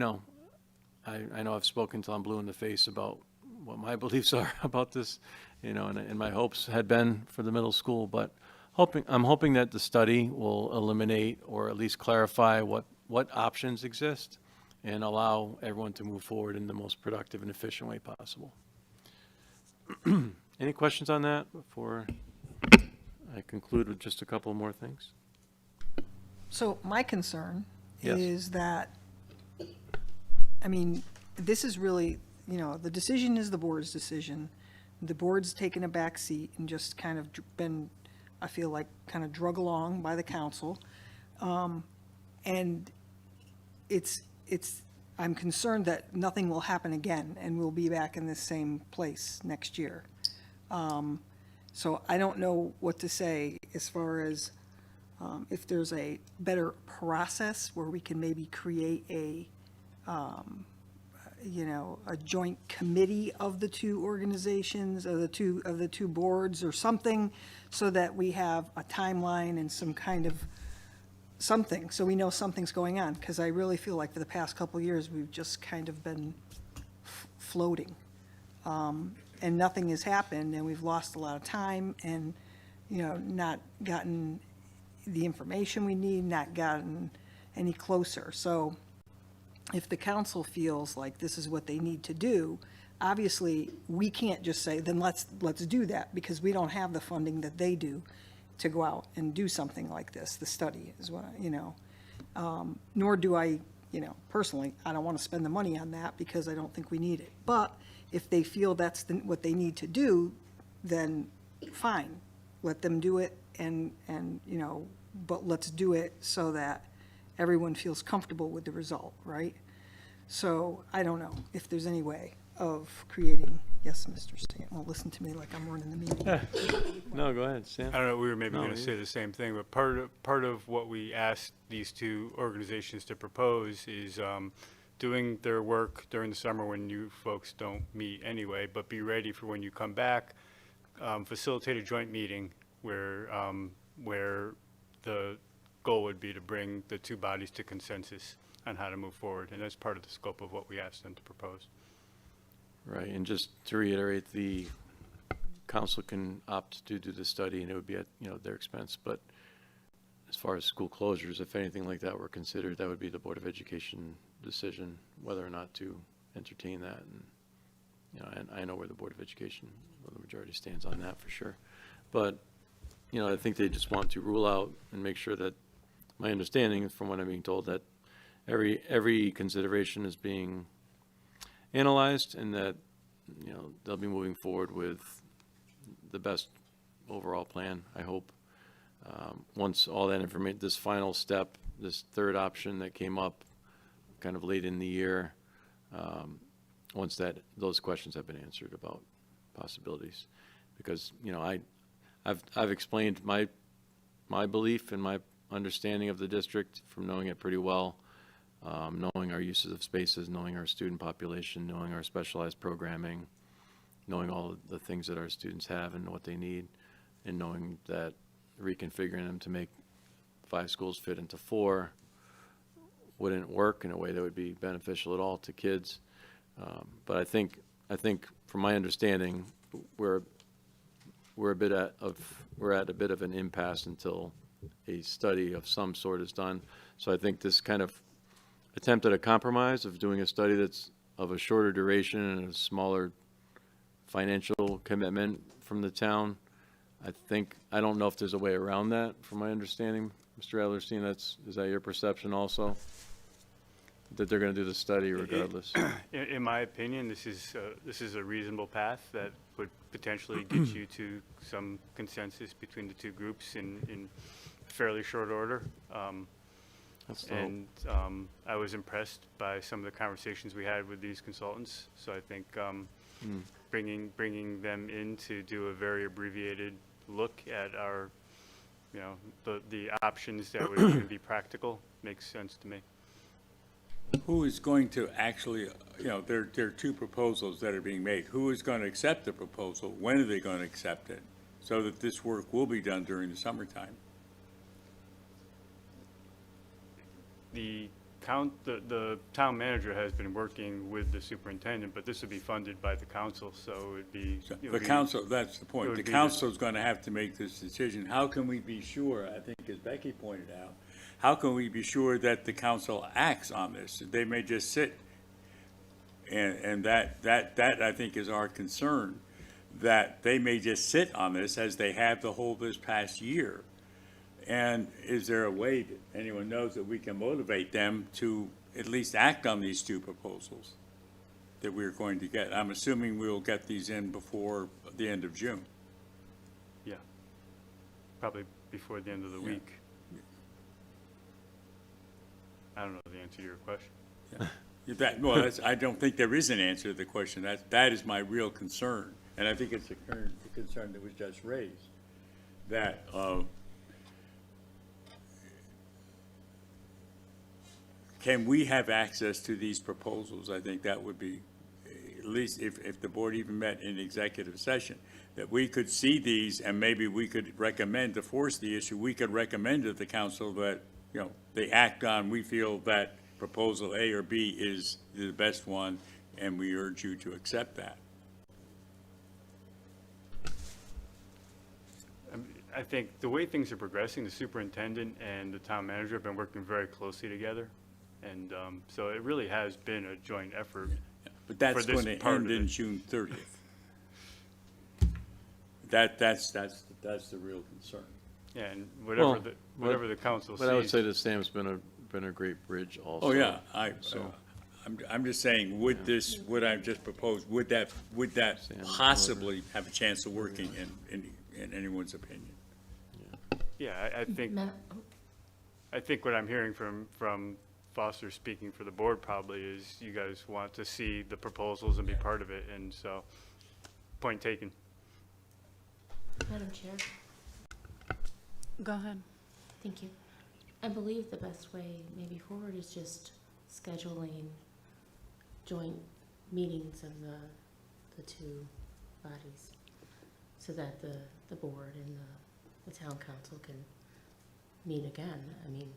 know I've spoken till I'm blue in the face about what my beliefs are about this, and my hopes had been for the middle school, but I'm hoping that the study will eliminate or at least clarify what options exist and allow everyone to move forward in the most productive and efficient way possible. Any questions on that before I conclude with just a couple more things? So my concern Yes. is that, this is really, the decision is the board's decision. The board's taken a back seat and just kind of been, I feel like, kind of drug along by the council. And I'm concerned that nothing will happen again and we'll be back in the same place next year. So I don't know what to say as far as if there's a better process where we can maybe create a joint committee of the two organizations, of the two boards or something, so that we have a timeline and some kind of something, so we know something's going on, because I really feel like for the past couple of years, we've just kind of been floating. And nothing has happened, and we've lost a lot of time and, not gotten the information we need, not gotten any closer. So if the council feels like this is what they need to do, obviously, we can't just say, then let's do that, because we don't have the funding that they do to go out and do something like this. The study is what, nor do I, personally, I don't want to spend the money on that because I don't think we need it. But if they feel that's what they need to do, then fine, let them do it, and but let's do it so that everyone feels comfortable with the result, right? So I don't know if there's any way of creating, yes, Mr. Stan, well, listen to me like I'm running the meeting. No, go ahead, Sam. I don't know, we were maybe No, going to you- say the same thing, but part of what we asked these two organizations to propose is doing their work during the summer when you folks don't meet anyway, but be ready for when you come back, facilitate a joint meeting where the goal would be to bring the two bodies to consensus on how to move forward, and that's part of the scope of what we asked them to propose. Right, and just to reiterate, the council can opt to do the study, and it would be at, their expense. But as far as school closures, if anything like that were considered, that would be the Board of Education decision, whether or not to entertain that. And, and I know where the Board of Education, well, the majority stands on that for sure. But, I think they just want to rule out and make sure that, my understanding from what I'm being told, that every consideration is being analyzed, and that, they'll be moving forward with the best overall plan, I hope. Once all that information, this final step, this third option that came up kind of late in the year, once those questions have been answered about possibilities. Because, I've explained my belief and my understanding of the district from knowing it pretty well. Knowing our uses of spaces, knowing our student population, knowing our specialized programming, knowing all of the things that our students have and what they need, and knowing that reconfiguring them to make 5 schools fit into 4 wouldn't work in a way that would be beneficial at all to kids. But I think from my understanding, we're at a bit of an impasse until a study of some sort is done. So I think this kind of attempt at a compromise of doing a study that's of a shorter duration and a smaller financial commitment from the town, I don't know if there's a way around that, from my understanding. Mr. Adlerstein, is that your perception also? That they're going to do the study regardless? In my opinion, this is a reasonable path that would potentially get you to some consensus between the two groups in fairly short order. That's the hope. And I was impressed by some of the conversations we had with these consultants. So I think bringing them in to do a very abbreviated look at our, the options that would even be practical makes sense to me. Who is going to actually, there are 2 proposals that are being made. Who is going to accept the proposal? When are they going to accept it? So that this work will be done during the summertime. The town manager has been working with the superintendent, but this would be funded by the council, so it would be. The council, that's the it point. would The be council is going to have to make this decision. How can we be sure, I think as Becky pointed out, how can we be sure that the council acts on this? They may just sit, and that I think is our concern, that they may just sit on this as they have the whole this past year. And is there a way that anyone knows that we can motivate them to at least act on these 2 proposals that we're going to get? I'm assuming we'll get these in before the end of June. Yeah, probably before the end of the week. I don't know the answer to your question. I don't think there is an answer to the question. That is my real concern. And I think it's the concern that was just raised, that can we have access to these proposals? I think that would be, at least if the board even met in executive session, that we could see these and maybe we could recommend, to force the issue, we could recommend to the council that they act on, we feel that proposal A or B is the best one, and we urge you to accept that. I think the way things are progressing, the superintendent and the town manager have been working very closely together. And so it really has been a joint effort. But that's For this going to part end of in it. June 30th. That's the real concern. Yeah, and Well, whatever the council sees. But I would say that Sam's been a great bridge also. Oh, yeah, I'm just saying, would I just propose, would that possibly have a chance of working in anyone's opinion? Yeah, I think what I'm hearing from Foster speaking for the board probably is you guys want to see the proposals and be part of it, and so, point taken. Madam Chair, Go ahead. thank you. I believe the best way maybe forward is just scheduling joint meetings of the two bodies so that the board and the town council can meet again. I mean,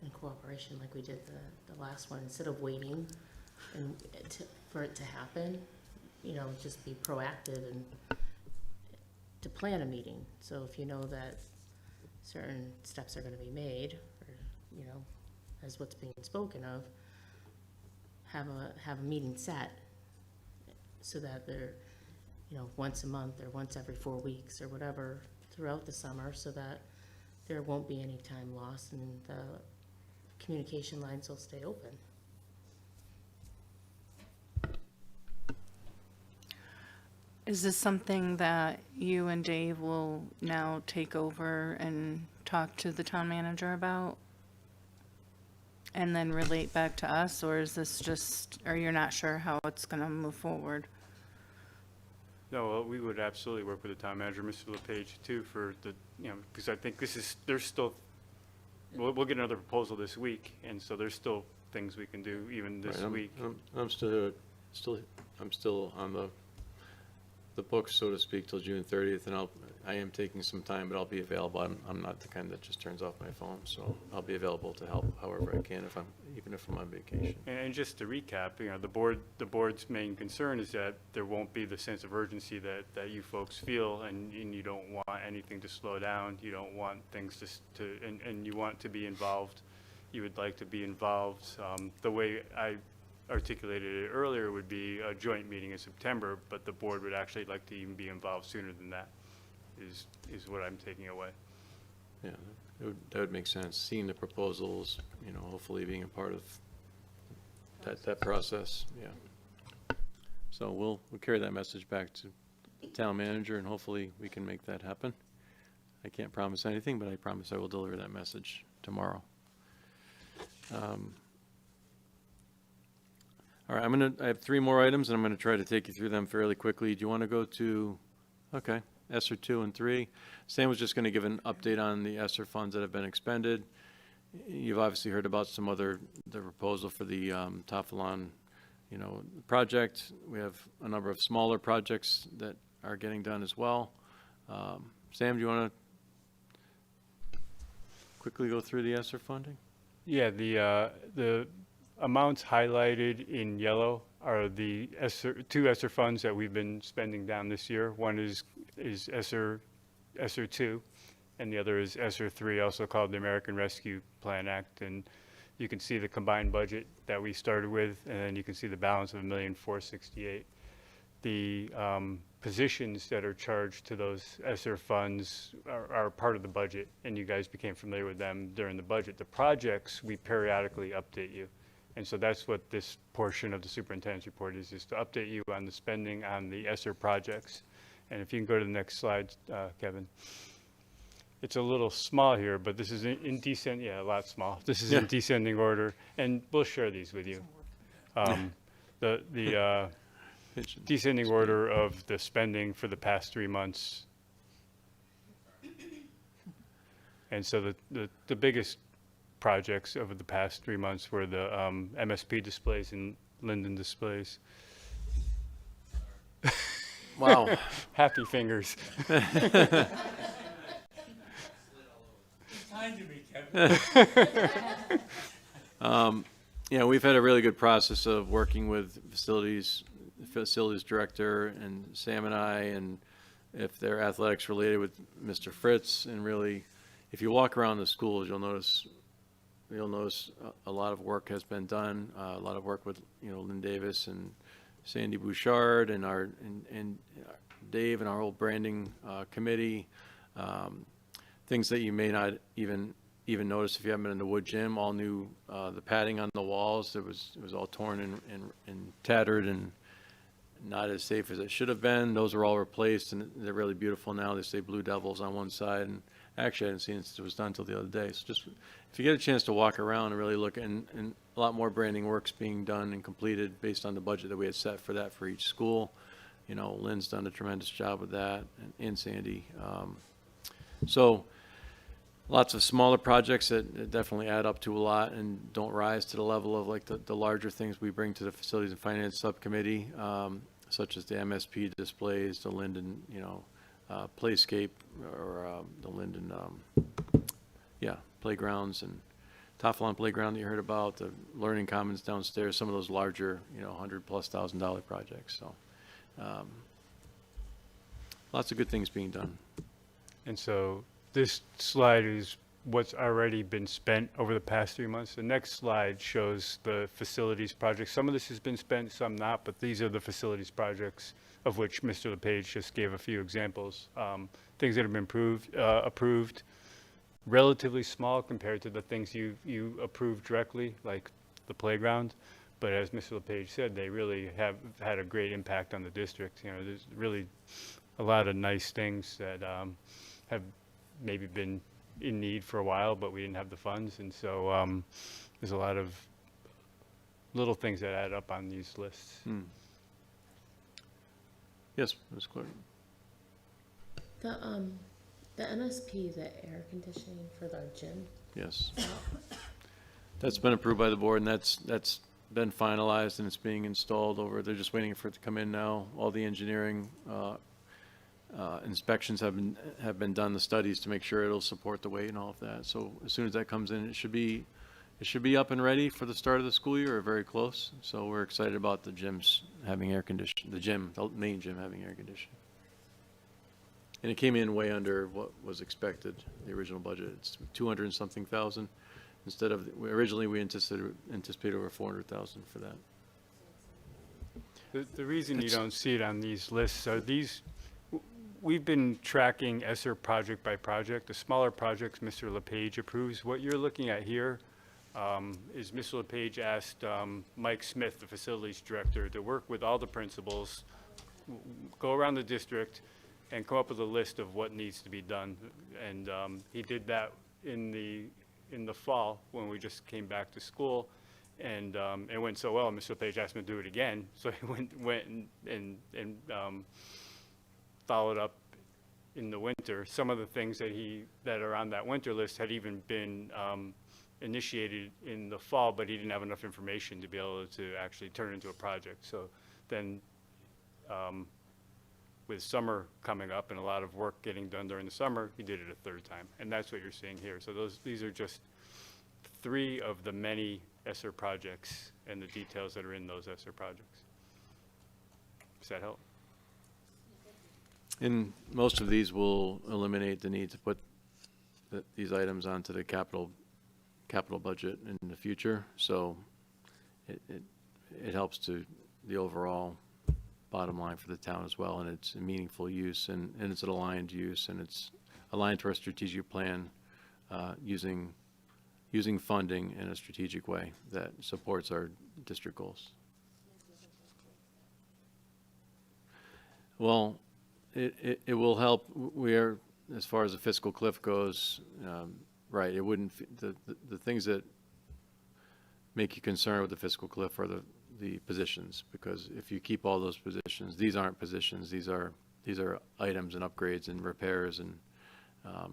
in cooperation like we did the last one, instead of waiting and for it to happen, just be proactive and to plan a meeting. So if you know that certain steps are gonna be made, or, as what's being spoken of, have a meeting set so that they're, once a month or once every 4 weeks or whatever throughout the summer, so that there won't be any time lost and the communication lines will stay open. Is this something that you and Dave will now take over and talk to the town manager about? And then relate back to us, or is this just, or you're not sure how it's gonna move forward? No, well, we would absolutely work with the town manager, Mr. LePage, too, for the, because I think there's still, we'll get another proposal this week, and so there's still things we can do even this Right, week. I'm still on the books, so to speak, till June 30th, and I am taking some time, but I'll be available. I'm not the kind that just turns off my phone, so I'll be available to help however I can even if I'm on vacation. And just to recap, the board's main concern is that there won't be the sense of urgency that you folks feel, and you don't want anything to slow down. You don't want things and you want to be involved. You would like to be involved. The way I articulated it earlier would be a joint meeting in September, but the board would actually like to even be involved sooner than that, is what I'm taking away. Yeah, that would make sense, seeing the proposals, hopefully being a part of that process, yeah. So we'll carry that message back to the town manager, and hopefully we can make that happen. I can't promise anything, but I promise I will deliver that message tomorrow. All right, I have 3 more items, and I'm gonna try to take you through them fairly quickly. Do you want to go to, okay, ESSER 2 and 3? Sam was just gonna give an update on the ESSER funds that have been expended. You've obviously heard about the proposal for the Tafalon, project. We have a number of smaller projects that are getting done as well. Sam, do you want to quickly go through the ESSER funding? Yeah, the amounts highlighted in yellow are the two ESSER funds that we've been spending down this year. One is ESSER 2, and the other is ESSER 3, also called the American Rescue Plan Act. And you can see the combined budget that we started with, and then you can see the balance of $1,468,000. The positions that are charged to those ESSER funds are part of the budget, and you guys became familiar with them during the budget. The projects, we periodically update you. And so that's what this portion of the superintendent's report is to update you on the spending on the ESSER projects. And if you can go to the next slide, Kevin. It's a little small here, but this is in descending, a lot small. This is in descending order, and we'll share these with you. The descending order of the spending for the past 3 months. And so the biggest projects over the past 3 months were the MSP displays and Linden displays. Wow. Happy fingers. lying to me, Kevin. Yeah, we've had a really good process of working with facilities director and Sam and I, and if they're athletics related with Mr. Fritz, and really, if you walk around the schools, you'll notice a lot of work has been done, a lot of work with, Lynn Davis and Sandy Bouchard and and Dave and our whole branding committee. Things that you may not even notice if you haven't been in the wood gym, all new, the padding on the walls, it was all torn and tattered and not as safe as it should have been. Those are all replaced, and they're really beautiful now. They say Blue Devils on one side, and actually I hadn't seen it since it was done until the other day. So just, if you get a chance to walk around and really look, and a lot more branding work's being done and completed based on the budget that we had set for that for each school. Lynn's done a tremendous job with that, and Sandy. So lots of smaller projects that definitely add up to a lot and don't rise to the level of like the larger things we bring to the Facilities and Finance Subcommittee, such as the MSP displays, the Linden, Playscape, or the Linden, playgrounds, and Toffelon Playground that you heard about, the Learning Commons downstairs, some of those larger, $100,000+ projects. So lots of good things being done. And so this slide is what's already been spent over the past 3 months. The next slide shows the facilities projects. Some of this has been spent, some not, but these are the facilities projects of which Mr. LePage just gave a few examples. Things that have been approved, relatively small compared to the things you approved directly, like the playground. But as Mr. LePage said, they really have had a great impact on the district. There's really a lot of nice things that have maybe been in need for a while, but we didn't have the funds. And so there's a lot of little things that add up on these lists. Yes, Ms. Clark. The MSP, the air conditioning for the gym. Yes. That's been approved by the board, and that's been finalized, and it's being installed they're just waiting for it to come in now. All the engineering inspections have been done, the studies to make sure it'll support the weight and all of that. So as soon as that comes in, it should be up and ready for the start of the school year, or very close. So we're excited about the gyms having air conditioning, the main gym having air conditioning. And it came in way under what was expected, the original budget. It's 200 and something thousand. Instead of, originally we anticipated over 400,000 for that. The reason you don't see it on these lists are we've been tracking ESSER project by project. The smaller projects Mr. LePage approves. What you're looking at here is Mr. LePage asked Mike Smith, the facilities director, to work with all the principals, go around the district, and come up with a list of what needs to be done. And he did that in the fall when we just came back to school, and it went so well. Mr. LePage asked him to do it again, so he went and followed up in the winter. Some of the things that are on that winter list had even been initiated in the fall, but he didn't have enough information to be able to actually turn it into a project. So then with summer coming up and a lot of work getting done during the summer, he did it a third time. And that's what you're seeing here. So these are just 3 of the many ESSER projects and the details that are in those ESSER projects. Does that help? And most of these will eliminate the need to put these items onto the capital budget in the future. So it helps to the overall bottom line for the town as well, and it's a meaningful use, and it's an aligned use, and it's aligned to our strategic plan, using funding in a strategic way that supports our district goals. Well, it will help. We are, as far as the fiscal cliff goes, right, it wouldn't, the things that make you concerned with the fiscal cliff are the positions, because if you keep all those positions, these aren't positions, these are items and upgrades and repairs and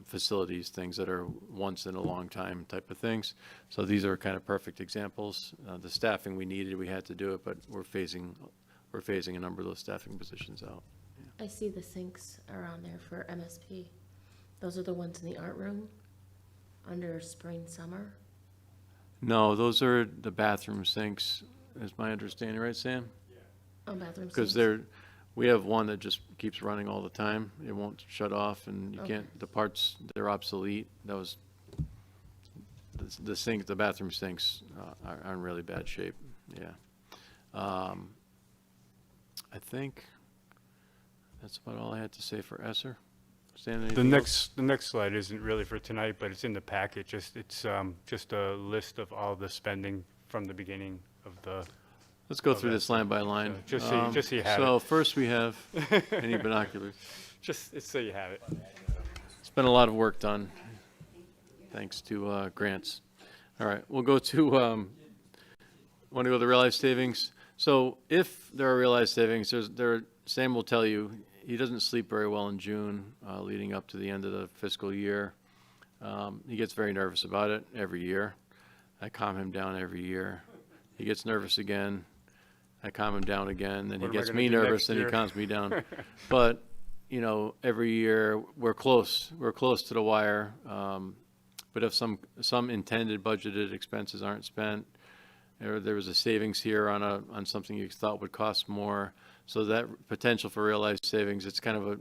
facilities, things that are once in a long time type of things. So these are kind of perfect examples. The staffing we needed, we had to do it, but we're phasing a number of those staffing positions out. I see the sinks are on there for MSP. Those are the ones in the art room. under spring, summer? No, those are the bathroom sinks, is my understanding, right, Sam? Oh, bathroom Because sinks? we have one that just keeps running all the time. It won't shut off, and you Okay. can't, the parts, they're obsolete. That was, the sink, the bathroom sinks are in really bad shape, yeah. I think that's about all I had to say for Esser. Stan, anything else? The next slide isn't really for tonight, but it's in the packet. It's just a list of all the spending from the beginning of the. Let's go of through that. this line by line. Just so you have So it. first we have, any binoculars? It's so you have it. It's been a lot of work done, thanks to grants. All right, we'll go to, want to go to the realized savings? So if there are realized savings, Sam will tell you, he doesn't sleep very well in June, leading up to the end of the fiscal year. He gets very nervous about it every year. I calm him down every year. He gets nervous again. I calm him down again, then he What am I gets gonna me do nervous, next then he year? calms me down. But, you know, every year, we're close to the wire. But if some intended budgeted expenses aren't spent, or there was a savings here on something you thought would cost more, so that potential for realized savings, it's kind of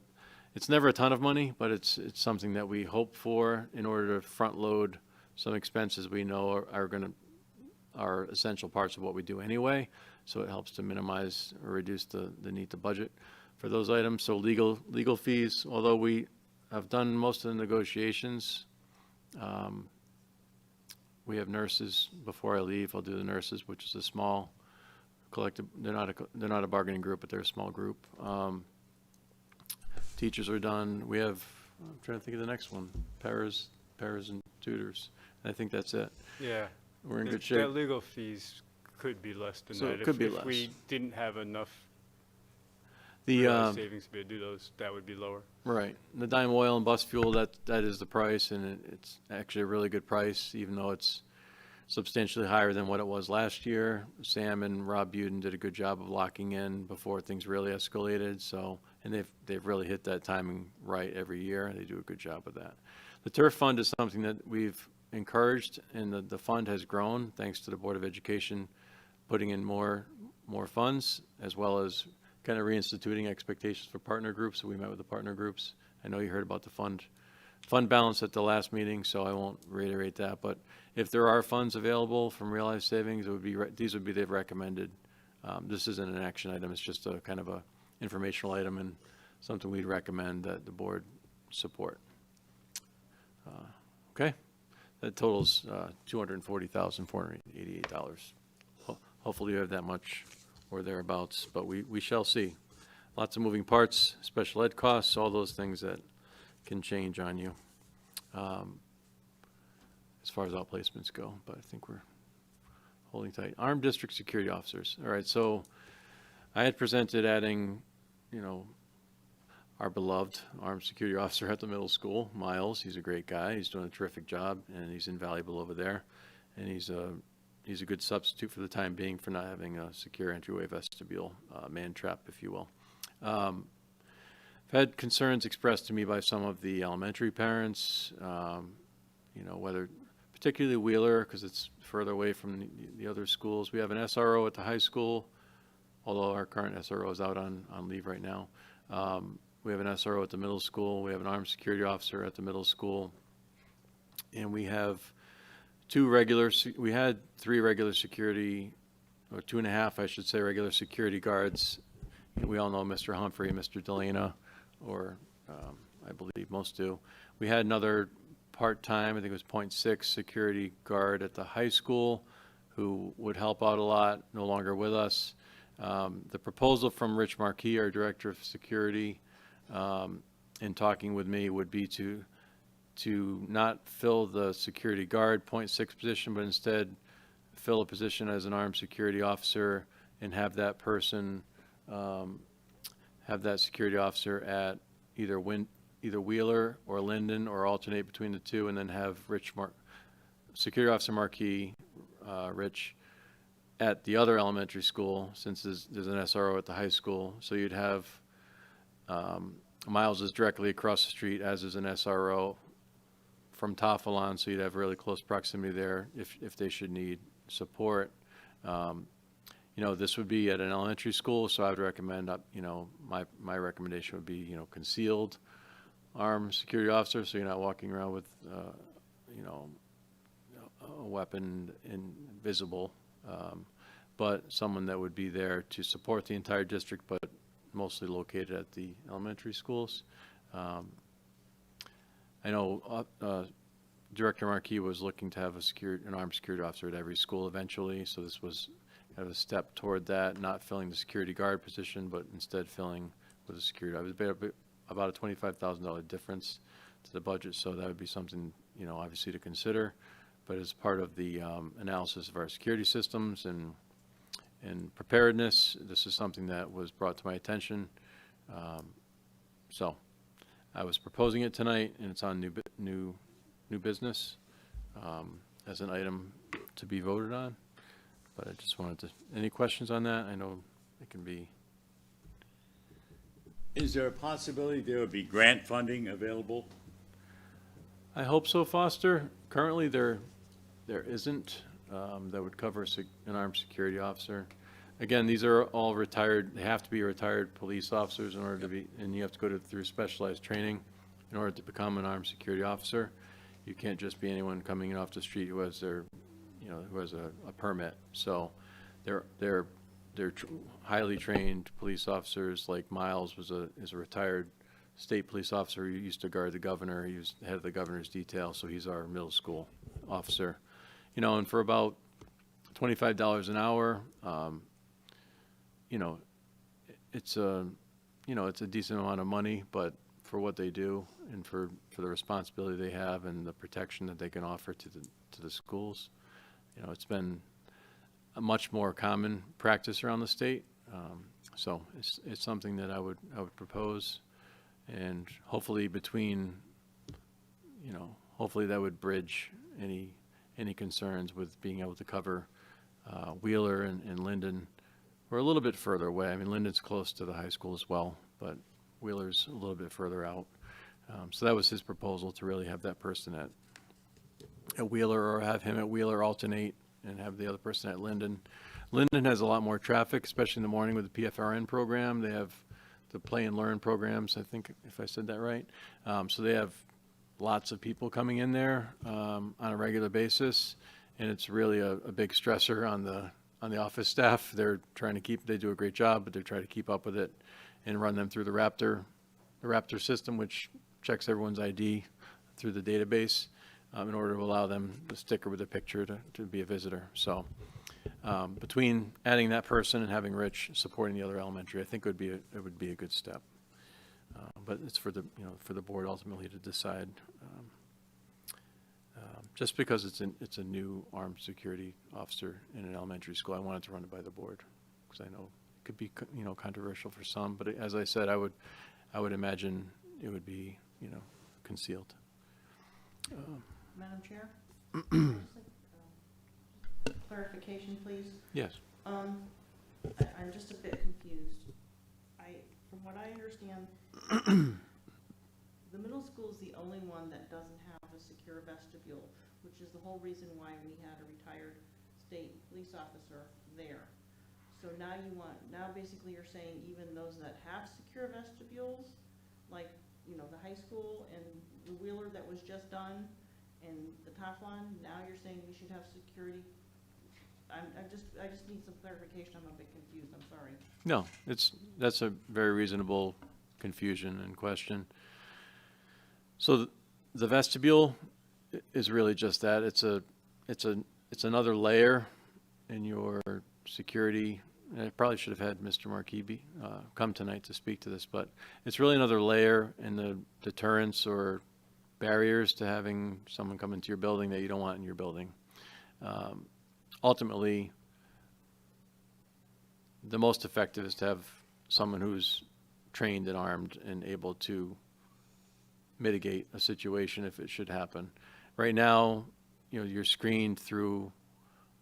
it's never a ton of money, but it's something that we hope for in order to front load some expenses we know are essential parts of what we do anyway. So it helps to minimize or reduce the need to budget for those items. So legal fees, although we have done most of the negotiations, we have nurses. Before I leave, I'll do the nurses, which is a small collective. They're not a bargaining group, but they're a small group. Teachers are done. We have, I'm trying to think of the next one, paras and tutors. I think that's it. Yeah. We're in good That shape. legal fees could be less than So that. it could be If less. we didn't have enough The, realized savings to be able to do those, that would be lower. right. The dime oil and bus fuel, that is the price, and it's actually a really good price, even though it's substantially higher than what it was last year. Sam and Rob Buden did a good job of locking in before things really escalated, so, and they've really hit that timing right every year. They do a good job of that. The turf fund is something that we've encouraged, and the fund has grown thanks to the Board of Education putting in more funds, as well as kind of reinstituting expectations for partner groups. So we met with the partner groups. I know you heard about the fund balance at the last meeting, so I won't reiterate that. But if there are funds available from realized savings, it would be these would be the recommended. This isn't an action item. It's just a kind of a informational item and something we'd recommend that the board support. Okay, that totals $240,488. Hopefully you have that much or thereabouts, but we shall see. Lots of moving parts, special ed costs, all those things that can change on you as far as outplacements go, but I think we're holding tight. Armed district security officers. All right, so I had presented adding, you know, our beloved armed security officer at the middle school, Miles. He's a great guy. He's doing a terrific job, and he's invaluable over there. And he's a good substitute for the time being for not having a secure entryway vestibule, man trap, if you will. I've had concerns expressed to me by some of the elementary parents, you know, whether, particularly Wheeler, because it's further away from the other schools. We have an SRO at the high school, although our current SRO is out on leave right now. We have an SRO at the middle school. We have an armed security officer at the middle school. And we have we had 3 regular security, or 2.5, I should say, regular security guards. We all know Mr. Humphrey, Mr. Delana, or I believe most do. We had another part-time, I think it was .6 security guard at the high school who would help out a lot, no longer with us. The proposal from Rich Marquis, our Director of Security, in talking with me would be to not fill the security guard .6 position, but instead fill a position as an armed security officer and have that person, have that security officer at either Wheeler or Linden, or alternate between the two, and then have Security Officer Marquis, Rich, at the other elementary school, since there's an SRO at the high school. So you'd have Miles is directly across the street, as is an SRO from Tafalon, so you'd have really close proximity there if they should need support. You know, this would be at an elementary school, so I would recommend, you know, my recommendation would be, you know, concealed armed security officer, so you're not walking around with, you know, a weapon invisible, but someone that would be there to support the entire district, but mostly located at the elementary schools. I know Director Marquis was looking to have an armed security officer at every school eventually, so this was kind of a step toward that, not filling the security guard position, but instead filling with a security. I was about a $25,000 difference to the budget, so that would be something, you know, obviously to consider. But as part of the analysis of our security systems and preparedness, this is something that was brought to my attention. So I was proposing it tonight, and it's on new business as an item to be voted on. But I just wanted to, any questions on that? I know it can be. Is there a possibility there would be grant funding available? I hope so, Foster. Currently, there isn't that would cover an armed security officer. Again, these are all retired. They have to be retired police officers in order to be, and you have to go through specialized training in order to become an armed security officer. You can't just be anyone coming in off the street who has their, you know, who has a permit. So they're highly trained police officers. Like Miles is a retired state police officer. He used to guard the governor. He was head of the governor's detail, so he's our middle school officer. You know, and for about $25 an hour, you know, it's a decent amount of money, but for what they do and for the responsibility they have and the protection that they can offer to the schools, you know, it's been a much more common practice around the state. So it's something that I would propose, and hopefully hopefully that would bridge any concerns with being able to cover Wheeler and Linden. We're a little bit further away. I mean, Linden's close to the high school as well, but Wheeler's a little bit further out. So that was his proposal, to really have that person at Wheeler, or have him at Wheeler alternate and have the other person at Linden. Linden has a lot more traffic, especially in the morning with the PFRN program. They have the play and learn programs, I think, if I said that right. So they have lots of people coming in there on a regular basis, and it's really a big stressor on the office staff. They do a great job, but they're trying to keep up with it and run them through the Raptor system, which checks everyone's ID through the database in order to allow them the sticker with a picture to be a visitor. So between adding that person and having Rich supporting the other elementary, I think it would be a good step. But it's for the board ultimately to decide. Just because it's a new armed security officer in an elementary school, I wanted to run it by the board because I know it could be controversial for some. But as I said, I would imagine it would be concealed. Madam Chair? Clarification, please. Yes. I'm just a bit confused. From what I understand, the middle school is the only one that doesn't have a secure vestibule, which is the whole reason why we had a retired state police officer there. So now basically you're saying even those that have secure vestibules, like, the high school and the Wheeler that was just done and the Taflon, now you're saying we should have security? I just need some clarification. I'm a bit confused. I'm sorry. No, that's a very reasonable confusion and question. So the vestibule is really just that. It's another layer in your security. And I probably should have had Mr. Marquis come tonight to speak to this, but it's really another layer in the deterrence or barriers to having someone come into your building that you don't want in your building. Ultimately, the most effective is to have someone who's trained and armed and able to mitigate a situation if it should happen. Right now, you're screened through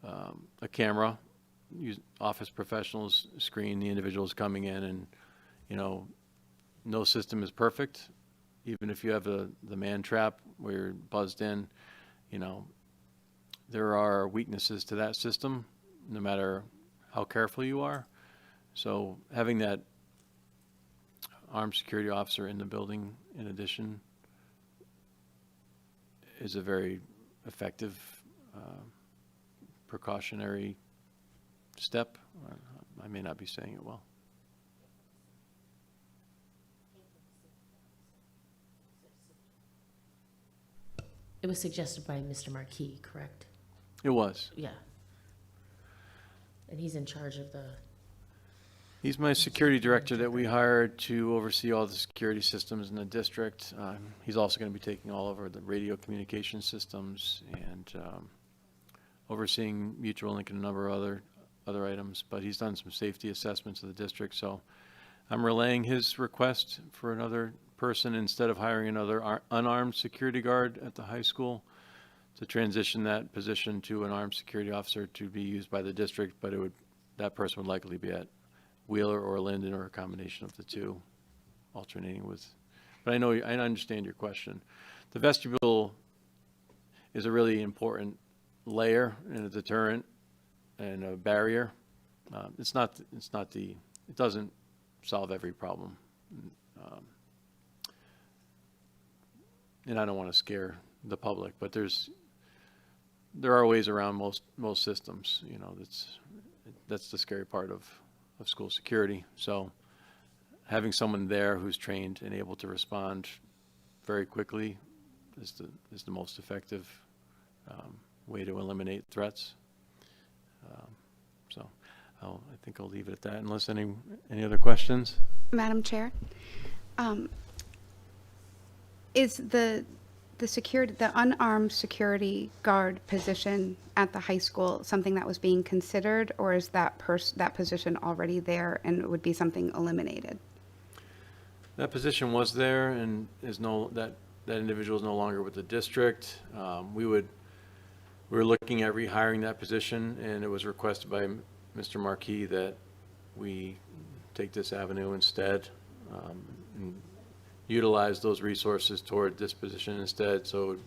a camera. Office professionals screen the individuals coming in, and no system is perfect. Even if you have the man trap, where you're buzzed in, you know, there are weaknesses to that system, no matter how careful you are. So having that armed security officer in the building, in addition, is a very effective precautionary step. I may not be saying it well. It was suggested by Mr. Marquis, correct? It was. Yeah. And he's in charge of the, He's my security director that we hired to oversee all the security systems in the district. He's also going to be taking all over the radio communication systems and overseeing mutual link and a number of other items. But he's done some safety assessments of the district, so I'm relaying his request for another person instead of hiring another unarmed security guard at the high school, to transition that position to an armed security officer to be used by the district, but that person would likely be at Wheeler or Linden, or a combination of the two, alternating with. But I understand your question. The vestibule is a really important layer and a deterrent and a barrier. It doesn't solve every problem. And I don't want to scare the public, but there are ways around most systems. You know, that's the scary part of school security. So having someone there who's trained and able to respond very quickly is the most effective way to eliminate threats. So I think I'll leave it at that unless any other questions. Madam Chair, is the unarmed security guard position at the high school something that was being considered, or is that position already there and it would be something eliminated? That position was there and that individual is no longer with the district. We were looking at rehiring that position, and it was requested by Mr. Marquis that we take this avenue instead, and utilize those resources toward this position instead. So,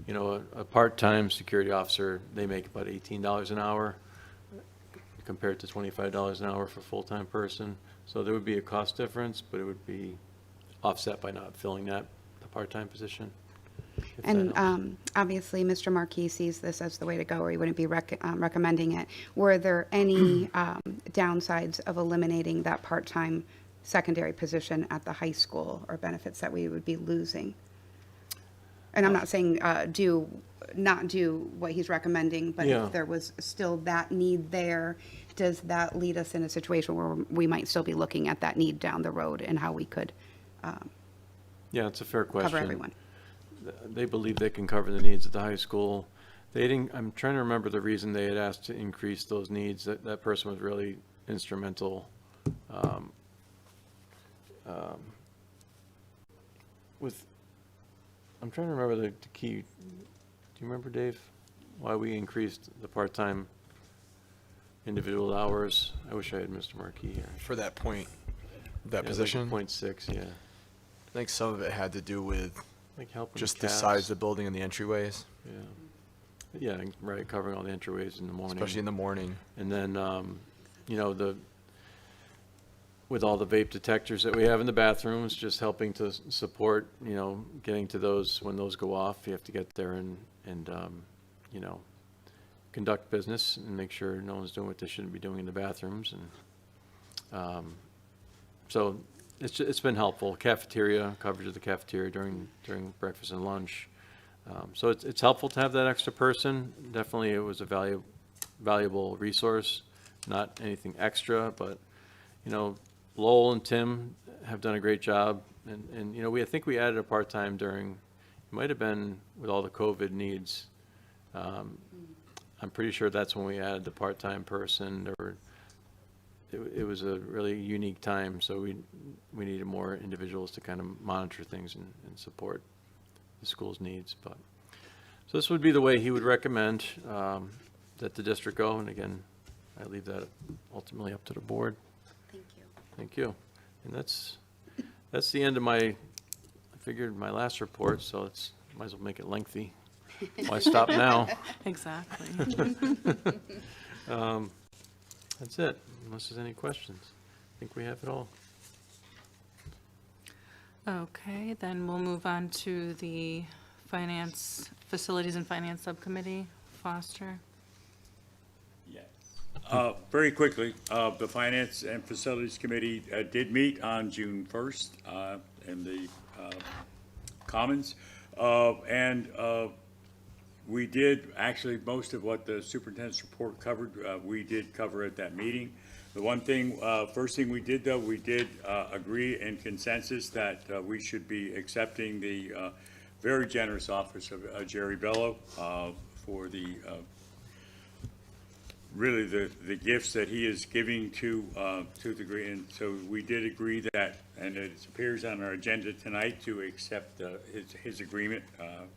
you know, a part-time security officer, they make about $18 an hour compared to $25 an hour for a full-time person. So there would be a cost difference, but it would be offset by not filling the part-time position. And obviously, Mr. Marquis sees this as the way to go, or he wouldn't be recommending it. Were there any downsides of eliminating that part-time secondary position at the high school, or benefits that we would be losing? And I'm not saying not do what he's recommending, but Yeah. if there was still that need there, does that lead us in a situation where we might still be looking at that need down the road and how we could Yeah, it's a fair question. cover everyone? They believe they can cover the needs at the high school. I'm trying to remember the reason they had asked to increase those needs. That person was really instrumental I'm trying to remember the key. Do you remember, Dave, why we increased the part-time individual hours? I wish I had Mr. Marquis here. For that point, that Yeah, position, like 0.6, yeah. I think some of it had to do with Like helping just the CAS. size of the building and the entryways, Yeah, right, covering all the entryways in the morning. especially in the morning. And then, you know, with all the vape detectors that we have in the bathrooms, just helping to support, you know, getting to those, when those go off, you have to get there and you know, conduct business and make sure no one's doing what they shouldn't be doing in the bathrooms. And so it's been helpful. Cafeteria, coverage of the cafeteria during breakfast and lunch. So it's helpful to have that extra person. Definitely it was a valuable resource, not anything extra, but, you know, Lowell and Tim have done a great job. And you know, I think we added a part-time during, it might have been with all the COVID needs. I'm pretty sure that's when we added the part-time person. It was a really unique time, so we needed more individuals to kind of monitor things and support the school's needs. But so this would be the way he would recommend that the district go. And again, I leave that ultimately up to the board. Thank you. Thank you. And that's the end of I figured my last report, so it's Might as well make it lengthy. Why stop now? Exactly. That's it, unless there's any questions. I think we have it all. Okay, then we'll move on to the Facilities and Finance Subcommittee. Foster? Yes. Very quickly, the Finance and Facilities Committee did meet on June 1st in the Commons. And we did, actually, most of what the superintendent's report covered, we did cover at that meeting. The one thing, first thing we did, though, we did agree in consensus that we should be accepting the very generous office of Jerry Bello for the really the gifts that he is giving to the green. And so we did agree that, and it appears on our agenda tonight to accept his agreement,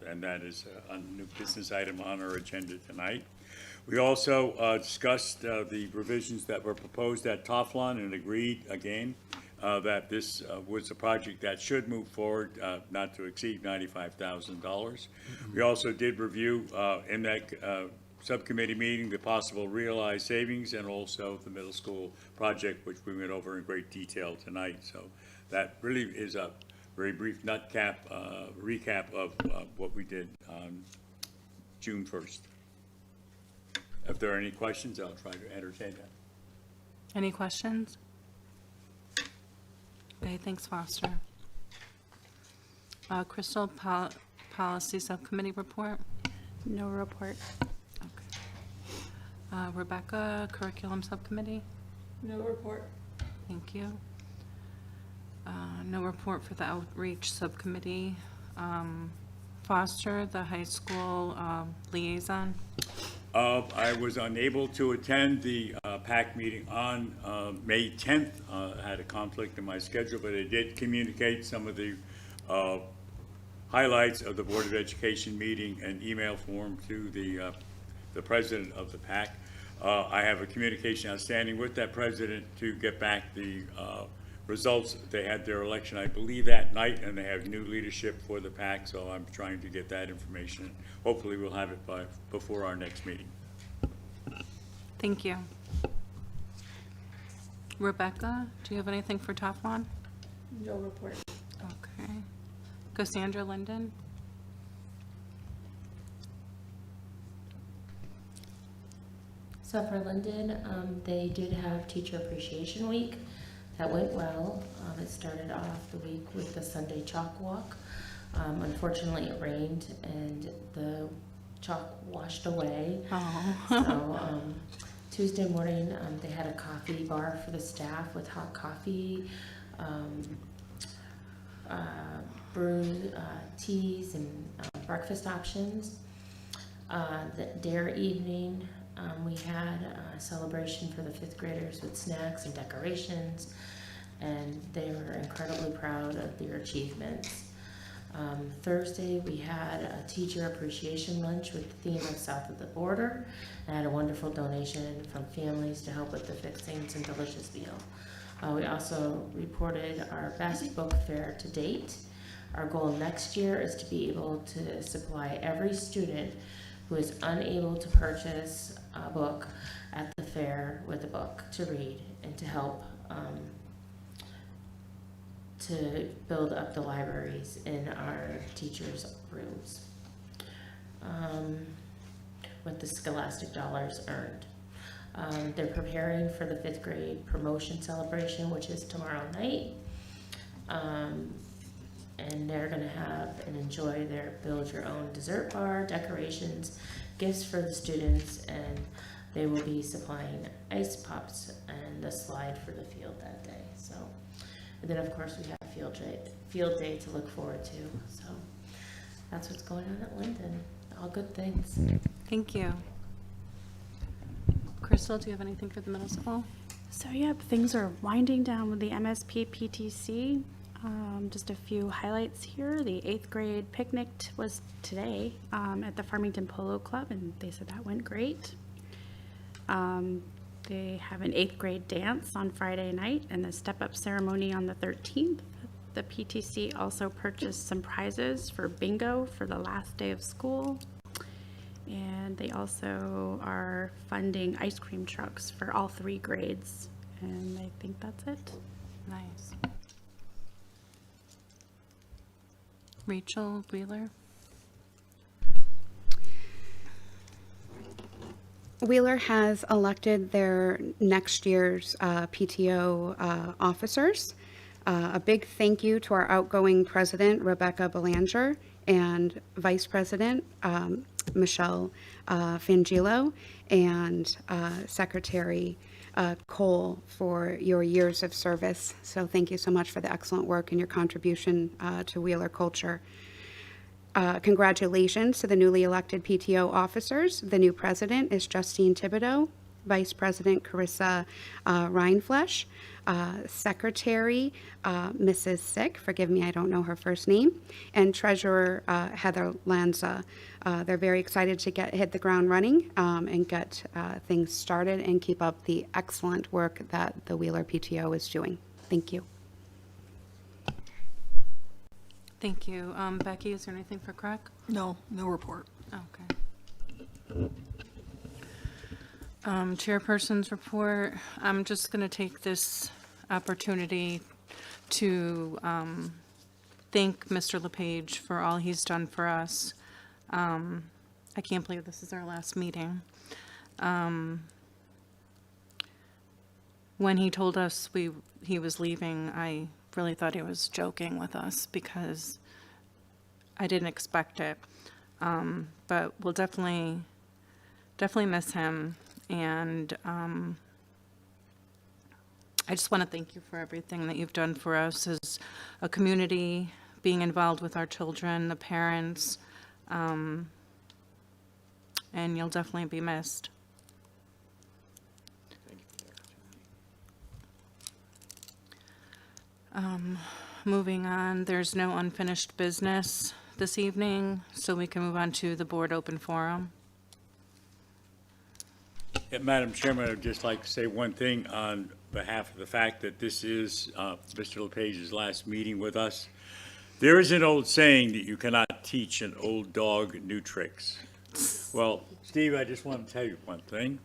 and that is a new business item on our agenda tonight. We also discussed the revisions that were proposed at Toflon and agreed again that this was a project that should move forward, not to exceed $95,000. We also did review in that subcommittee meeting the possible realized savings and also the middle school project, which we went over in great detail tonight. So that really is a very brief recap of what we did on June 1st. If there are any questions, I'll try to entertain them. Any questions? Okay, thanks, Foster. Crystal, Policy Subcommittee report? No report. Okay. Rebecca, Curriculum Subcommittee? No report. Thank you. No report for the Outreach Subcommittee. Foster, the high school liaison? I was unable to attend the PAC meeting on May 10th. I had a conflict in my schedule, but I did communicate some of the highlights of the Board of Education meeting in email form to the president of the PAC. I have a communication outstanding with that president to get back the results. They had their election, I believe, that night, and they have new leadership for the PAC, so I'm trying to get that information. Hopefully we'll have it before our next meeting. Thank you. Rebecca, do you have anything for Toflon? No report. Okay. Cassandra Linden? So for Linden, they did have Teacher Appreciation Week. That went well. It started off the week with the Sunday chalk walk. Unfortunately, it rained and the chalk washed away. Oh. So Tuesday morning, they had a coffee bar for the staff with hot coffee, brewed teas, and breakfast options. The dare evening, we had a celebration for the 5th graders with snacks and decorations, and they were incredibly proud of their achievements. Thursday, we had a teacher appreciation lunch with the theme of South of the Border, and had a wonderful donation from families to help with the fixings and delicious meal. We also reported our best book fair to date. Our goal next year is to be able to supply every student who is unable to purchase a book at the fair with a book to read and to help to build up the libraries in our teachers' rooms with the scholastic dollars earned. They're preparing for the 5th grade promotion celebration, which is tomorrow night. And they're gonna have and enjoy their build your own dessert bar, decorations, gifts for the students, and they will be supplying ice pops and the slide for the field that day. So, and then of course we have field day to look forward to. So that's what's going on at Linden. All good things. Thank you. Crystal, do you have anything for the middle school? So yep, things are winding down with the MSP PTC. Just a few highlights here. The 8th grade picnic was today at the Farmington Polo Club, and they said that went great. They have an 8th grade dance on Friday night and the step-up ceremony on the 13th. the PTC also purchased some prizes for bingo for the last day of school. And they also are funding ice cream trucks for all 3 grades. And I think that's it. Nice. Rachel Wheeler? Wheeler has elected their next year's PTO officers. A big thank you to our outgoing president, Rebecca Belanger, and vice president, Michelle Fangillo, and secretary Cole for your years of service. So thank you so much for the excellent work and your contribution to Wheeler culture. Congratulations to the newly elected PTO officers. The new president is Justine Thibodeau, Vice President Carissa Reinflesch, Secretary Mrs. Sick, forgive me, I don't know her first name, and Treasurer Heather Lanza. They're very excited to hit the ground running and get things started and keep up the excellent work that the Wheeler PTO is doing. Thank you. Thank you. Becky, is there anything for Craig? No report. Okay. Chairperson's report. I'm just going to take this opportunity to thank Mr. LePage for all he's done for us. I can't believe this is our last meeting. When he told us he was leaving, I really thought he was joking with us because I didn't expect it. But we'll definitely miss him. And I just want to thank you for everything that you've done for us as a community, being involved with our children, the parents, and you'll definitely be missed. Moving on, there's no unfinished business this evening, so we can move on to the board open forum. Yeah, Madam Chairman, I'd just like to say one thing on behalf of the fact that this is Mr. LePage's last meeting with us. There is an old saying that you cannot teach an old dog new tricks. Well, Steve, I just want to tell you one thing.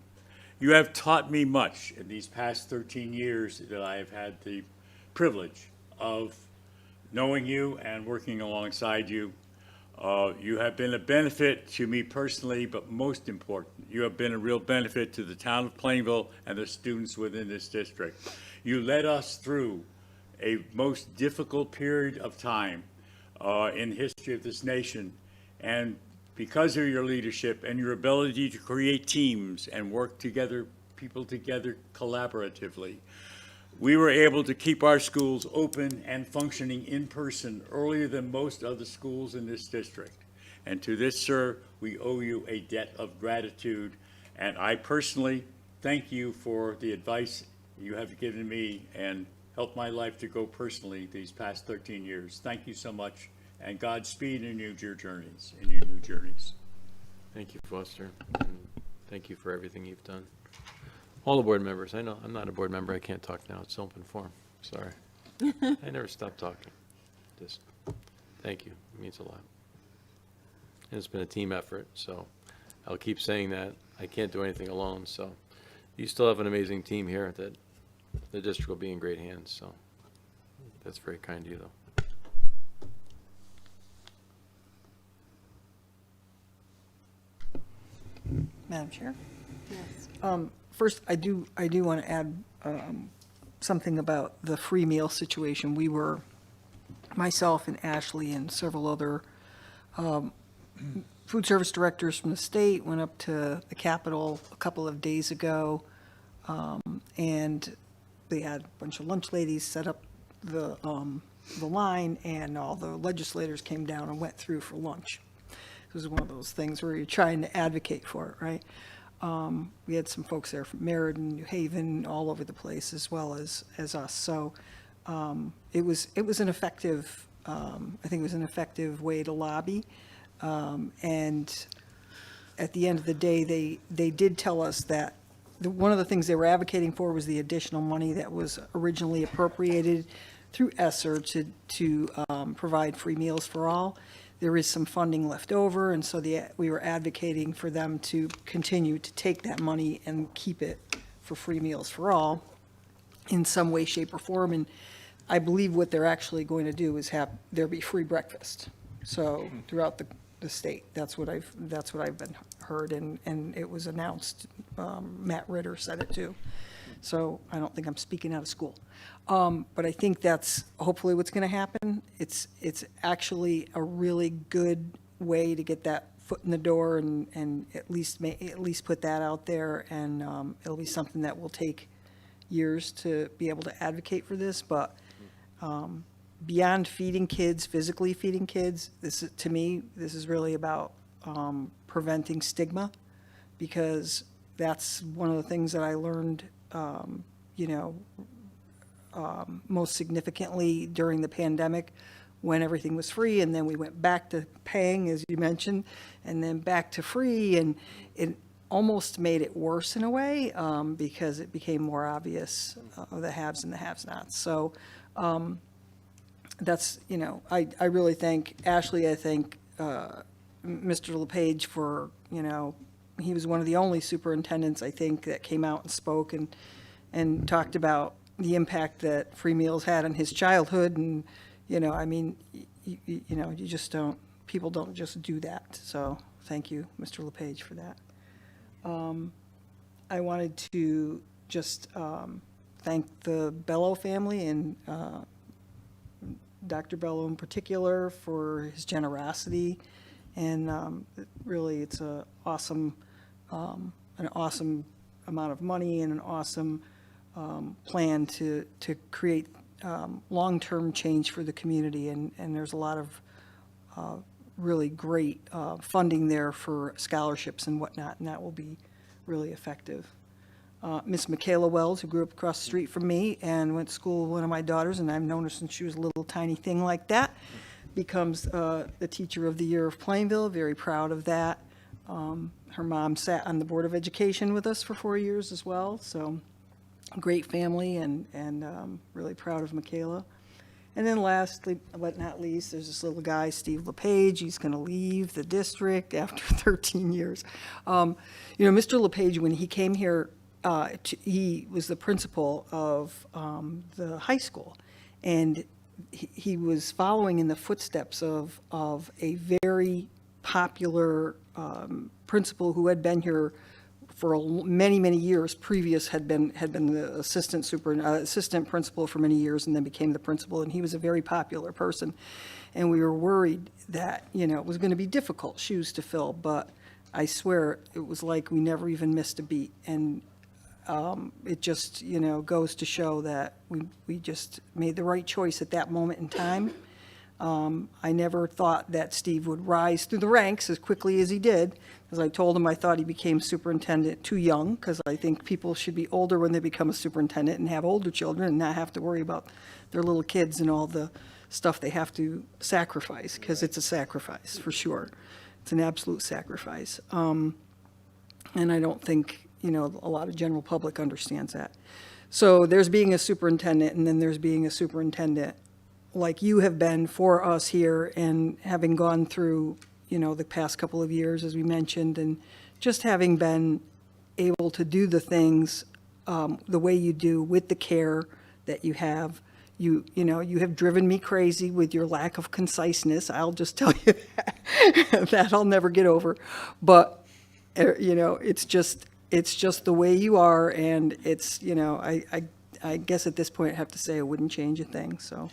You have taught me much in these past 13 years that I have had the privilege of knowing you and working alongside you. You have been a benefit to me personally, but most important, you have been a real benefit to the town of Plainville and the students within this district. You led us through a most difficult period of time in the history of this nation, and because of your leadership and your ability to create teams and work together, people together collaboratively, we were able to keep our schools open and functioning in person earlier than most other schools in this district. And to this, sir, we owe you a debt of gratitude. And I personally thank you for the advice you have given me and helped my life to go personally these past 13 years. Thank you so much, and Godspeed in your journeys, new journeys. Thank you, Foster. And thank you for everything you've done. All the board members. I know I'm not a board member. I can't talk now. It's open forum. Sorry. I never stop talking. Just thank you. It means a lot. And it's been a team effort, so I'll keep saying that. I can't do anything alone, so you still have an amazing team here that the district will be in great hands, so that's very kind of you, though. Madam Chair? Yes. First, I do want to add something about the free meal situation. We were, myself and Ashley and several other food service directors from the state went up to the Capitol a couple of days ago, and they had a bunch of lunch ladies set up the line, and all the legislators came down and went through for lunch. This is one of those things where you're trying to advocate for it, right? We had some folks there from Meriden, New Haven, all over the place, as well as us. So it was an effective, I think it was an effective way to lobby. And at the end of the day, they did tell us that one of the things they were advocating for was the additional money that was originally appropriated through ESSER to provide free meals for all. There is some funding left over, and so we were advocating for them to continue to take that money and keep it for free meals for all in some way, shape, or form. And I believe what they're actually going to do is have there be free breakfast. So throughout the state, that's what I've been heard, and it was announced. Matt Ritter said it too. So I don't think I'm speaking out of school. But I think that's hopefully what's going to happen. It's actually a really good way to get that foot in the door and at least put that out there. And it'll be something that will take years to be able to advocate for this. But beyond feeding kids, physically feeding kids, to me, this is really about preventing stigma, because that's one of the things that I learned, most significantly during the pandemic, when everything was free, and then we went back to paying, as you mentioned, and then back to free, and it almost made it worse in a way, because it became more obvious, the haves and the have-nots. So that's, I really thank Ashley. I thank Mr. LePage for, he was one of the only superintendents, I think, that came out and spoke and talked about the impact that free meals had on his childhood. And, you just don't, people don't just do that. So thank you, Mr. LePage, for that. I wanted to just thank the Bello family and Dr. Bello in particular for his generosity. And really, it's an awesome amount of money and an awesome plan to create long-term change for the community. And there's a lot of really great funding there for scholarships and whatnot, and that will be really effective. Miss Michaela Wells, who grew up across the street from me and went to school with one of my daughters, and I've known her since she was a little tiny thing like that, becomes the Teacher of the Year of Plainville. Very proud of that. Her mom sat on the Board of Education with us for 4 years as well, so great family, and really proud of Michaela. And then lastly, but not least, there's this little guy, Steve LePage. He's going to leave the district after 13 years. Mr. LePage, when he came here, he was the principal of the high school, and he was following in the footsteps of a very popular principal who had been here for many years. Previous had been the assistant principal for many years, and then became the principal. And he was a very popular person, and we were worried that it was going to be difficult shoes to fill. But I swear it was like we never even missed a beat. And it just goes to show that we just made the right choice at that moment in time. I never thought that Steve would rise through the ranks as quickly as he did. As I told him, I thought he became superintendent too young, because I think people should be older when they become a superintendent and have older children and not have to worry about their little kids and all the stuff they have to sacrifice, because it's a sacrifice for sure. It's an absolute sacrifice. And I don't think, a lot of general public understands that. So there's being a superintendent, and then there's being a superintendent like you have been for us here, and having gone through, the past couple of years, as we mentioned, and just having been able to do the things the way you do with the care that you have. You have driven me crazy with your lack of conciseness. I'll just tell you that I'll never get over. But, it's just the way you are, and it's, I guess at this point I have to say I wouldn't change a thing. So,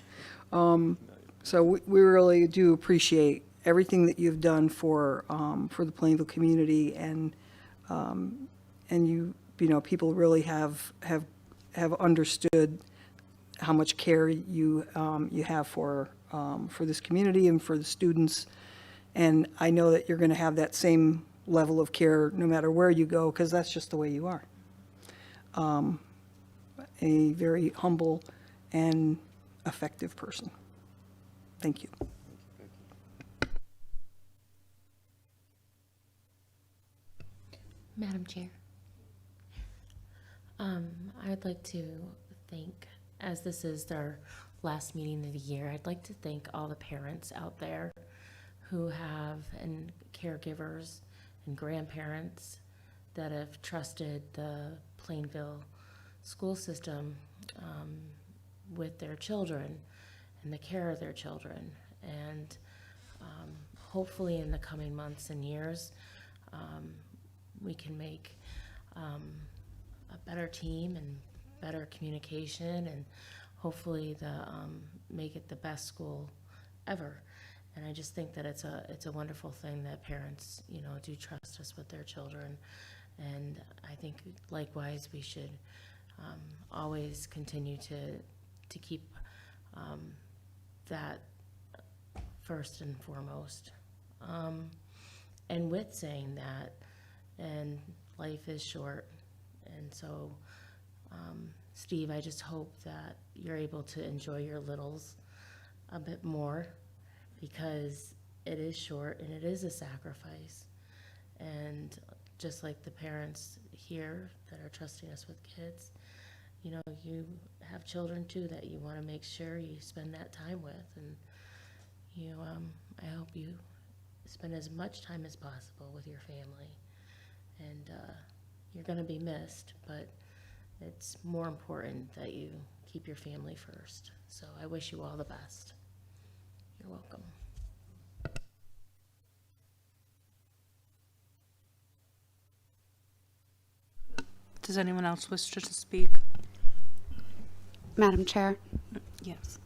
we really do appreciate everything that you've done for the Plainville community, and people really have understood how much care you have for this community and for the students. And I know that you're going to have that same level of care no matter where you go, because that's just the way you are. A very humble and effective person. Thank you. Madam Chair, I would like to thank, as this is our last meeting of the year, I'd like to thank all the parents out there who have, and caregivers and grandparents that have trusted the Plainville school system with their children and the care of their children. And hopefully in the coming months and years, we can make a better team and better communication, and hopefully make it the best school ever. And I just think that it's a wonderful thing that parents, do trust us with their children. And I think likewise we should always continue to keep that first and foremost. And with saying that, and life is short, and so Steve, I just hope that you're able to enjoy your littles a bit more, because it is short and it is a sacrifice. And just like the parents here that are trusting us with kids, you have children too that you want to make sure you spend that time with. And I hope you spend as much time as possible with your family. And you're going to be missed, but it's more important that you keep your family first. So I wish you all the best. You're welcome. Does anyone else wish to speak? Madam Chair. Yes.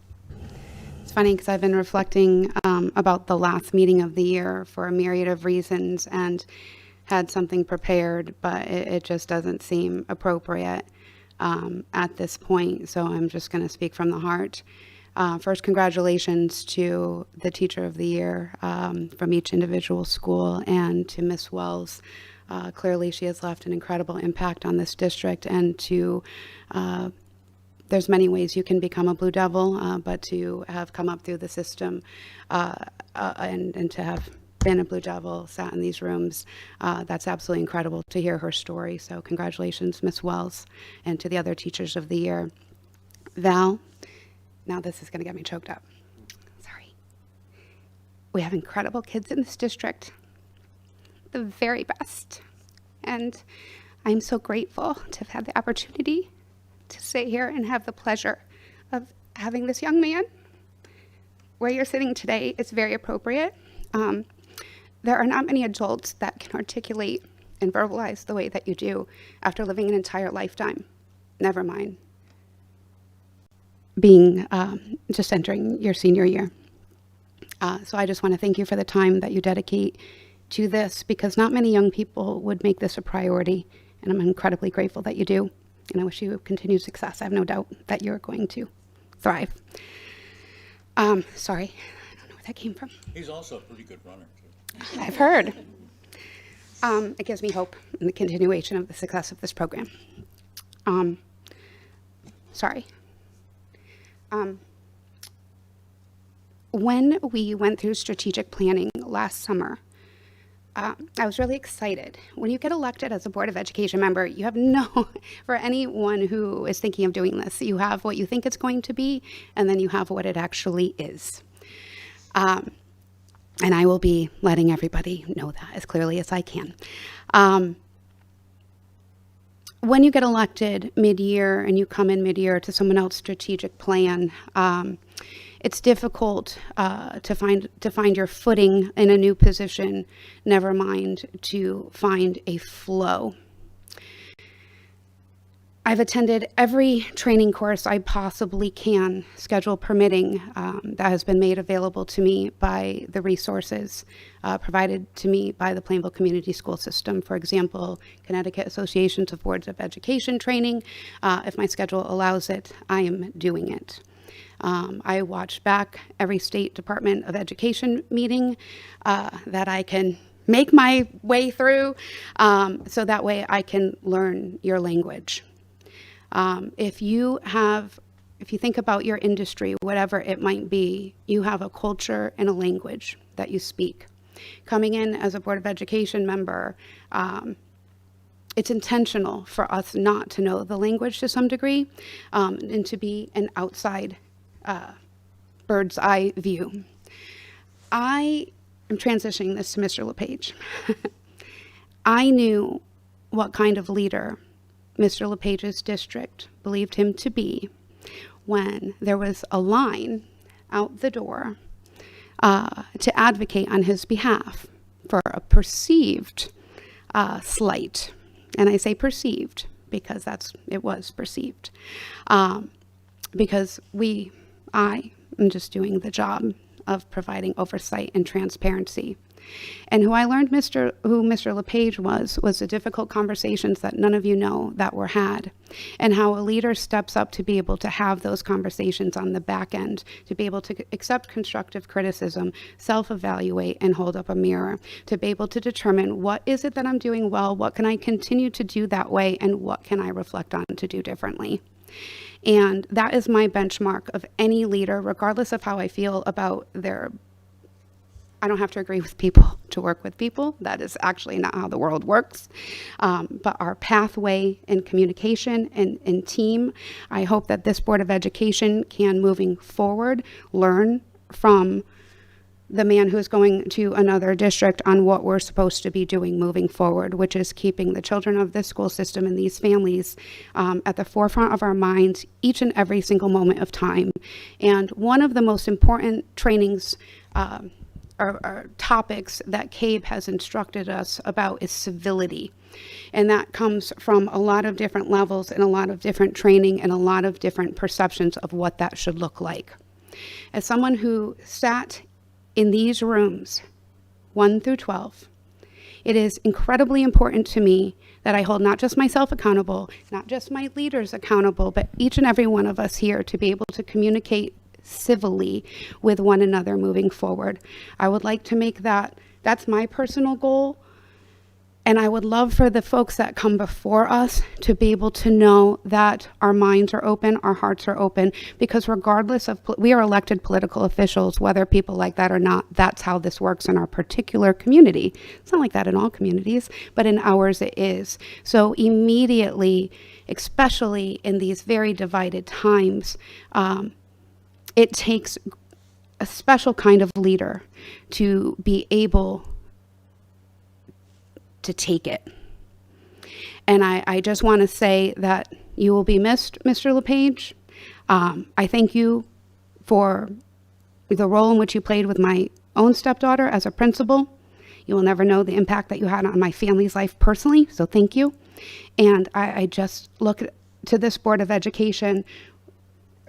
It's funny because I've been reflecting about the last meeting of the year for a myriad of reasons and had something prepared, but it just doesn't seem appropriate at this point. So I'm just going to speak from the heart. First, congratulations to the Teacher of the Year from each individual school, and to Miss Wells. Clearly, she has left an incredible impact on this district, and there's many ways you can become a Blue Devil, but to have come up through the system and to have been a Blue Devil, sat in these rooms, that's absolutely incredible to hear her story. So congratulations, Miss Wells, and to the other Teachers of the Year. Val, now this is going to get me choked up. Sorry. We have incredible kids in this district, the very best. And I'm so grateful to have had the opportunity to sit here and have the pleasure of having this young man. Where you're sitting today is very appropriate. There are not many adults that can articulate and verbalize the way that you do after living an entire lifetime, never mind being just entering your senior year. So I just want to thank you for the time that you dedicate to this, because not many young people would make this a priority, and I'm incredibly grateful that you do, and I wish you continued success. I have no doubt that you're going to thrive. Sorry, I don't know where that came from. He's also a pretty good runner, too. I've heard. It gives me hope in the continuation of the success of this program. Sorry. When we went through strategic planning last summer, I was really excited. When you get elected as a Board of Education member, you have for anyone who is thinking of doing this, you have what you think it's going to be, and then you have what it actually is. And I will be letting everybody know that as clearly as I can. When you get elected mid-year and you come in mid-year to someone else's strategic plan, it's difficult to find your footing in a new position, never mind to find a flow. I've attended every training course I possibly can, schedule permitting, that has been made available to me by the resources provided to me by the Plainville Community School System. For example, Connecticut Associations of Boards of Education training. If my schedule allows it, I am doing it. I watch back every state Department of Education meeting that I can make my way through, so that way I can learn your language. If you think about your industry, whatever it might be, you have a culture and a language that you speak. Coming in as a Board of Education member, it's intentional for us not to know the language to some degree, and to be an outside bird's eye view. I am transitioning this to Mr. LePage. I knew what kind of leader Mr. LePage's district believed him to be when there was a line out the door to advocate on his behalf for a perceived slight. And I say perceived because it was perceived. Because I am just doing the job of providing oversight and transparency. And who I learned who Mr. LePage was the difficult conversations that none of you know that were had, and how a leader steps up to be able to have those conversations on the back end, to be able to accept constructive criticism, self-evaluate, and hold up a mirror, to be able to determine what is it that I'm doing well, what can I continue to do that way, and what can I reflect on to do differently. And that is my benchmark of any leader, regardless of how I feel about I don't have to agree with people to work with people. That is actually not how the world works. But our pathway in communication and in team, I hope that this Board of Education can, moving forward, learn from the man who is going to another district on what we're supposed to be doing moving forward, which is keeping the children of this school system and these families at the forefront of our minds each and every single moment of time. And one of the most important trainings or topics that CABE has instructed us about is civility. And that comes from a lot of different levels and a lot of different training and a lot of different perceptions of what that should look like. As someone who sat in these rooms, 1 through 12, it is incredibly important to me that I hold not just myself accountable, not just my leaders accountable, but each and every one of us here to be able to communicate civilly with one another moving forward. I would like to make that's my personal goal. And I would love for the folks that come before us to be able to know that our minds are open, our hearts are open, because regardless of, we are elected political officials, whether people like that or not, that's how this works in our particular community. It's not like that in all communities, but in ours it is. So immediately, especially in these very divided times, it takes a special kind of leader to be able to take it. And I just want to say that you will be missed, Mr. LePage. I thank you for the role in which you played with my own stepdaughter as a principal. You will never know the impact that you had on my family's life personally, so thank you. And I just look to this Board of Education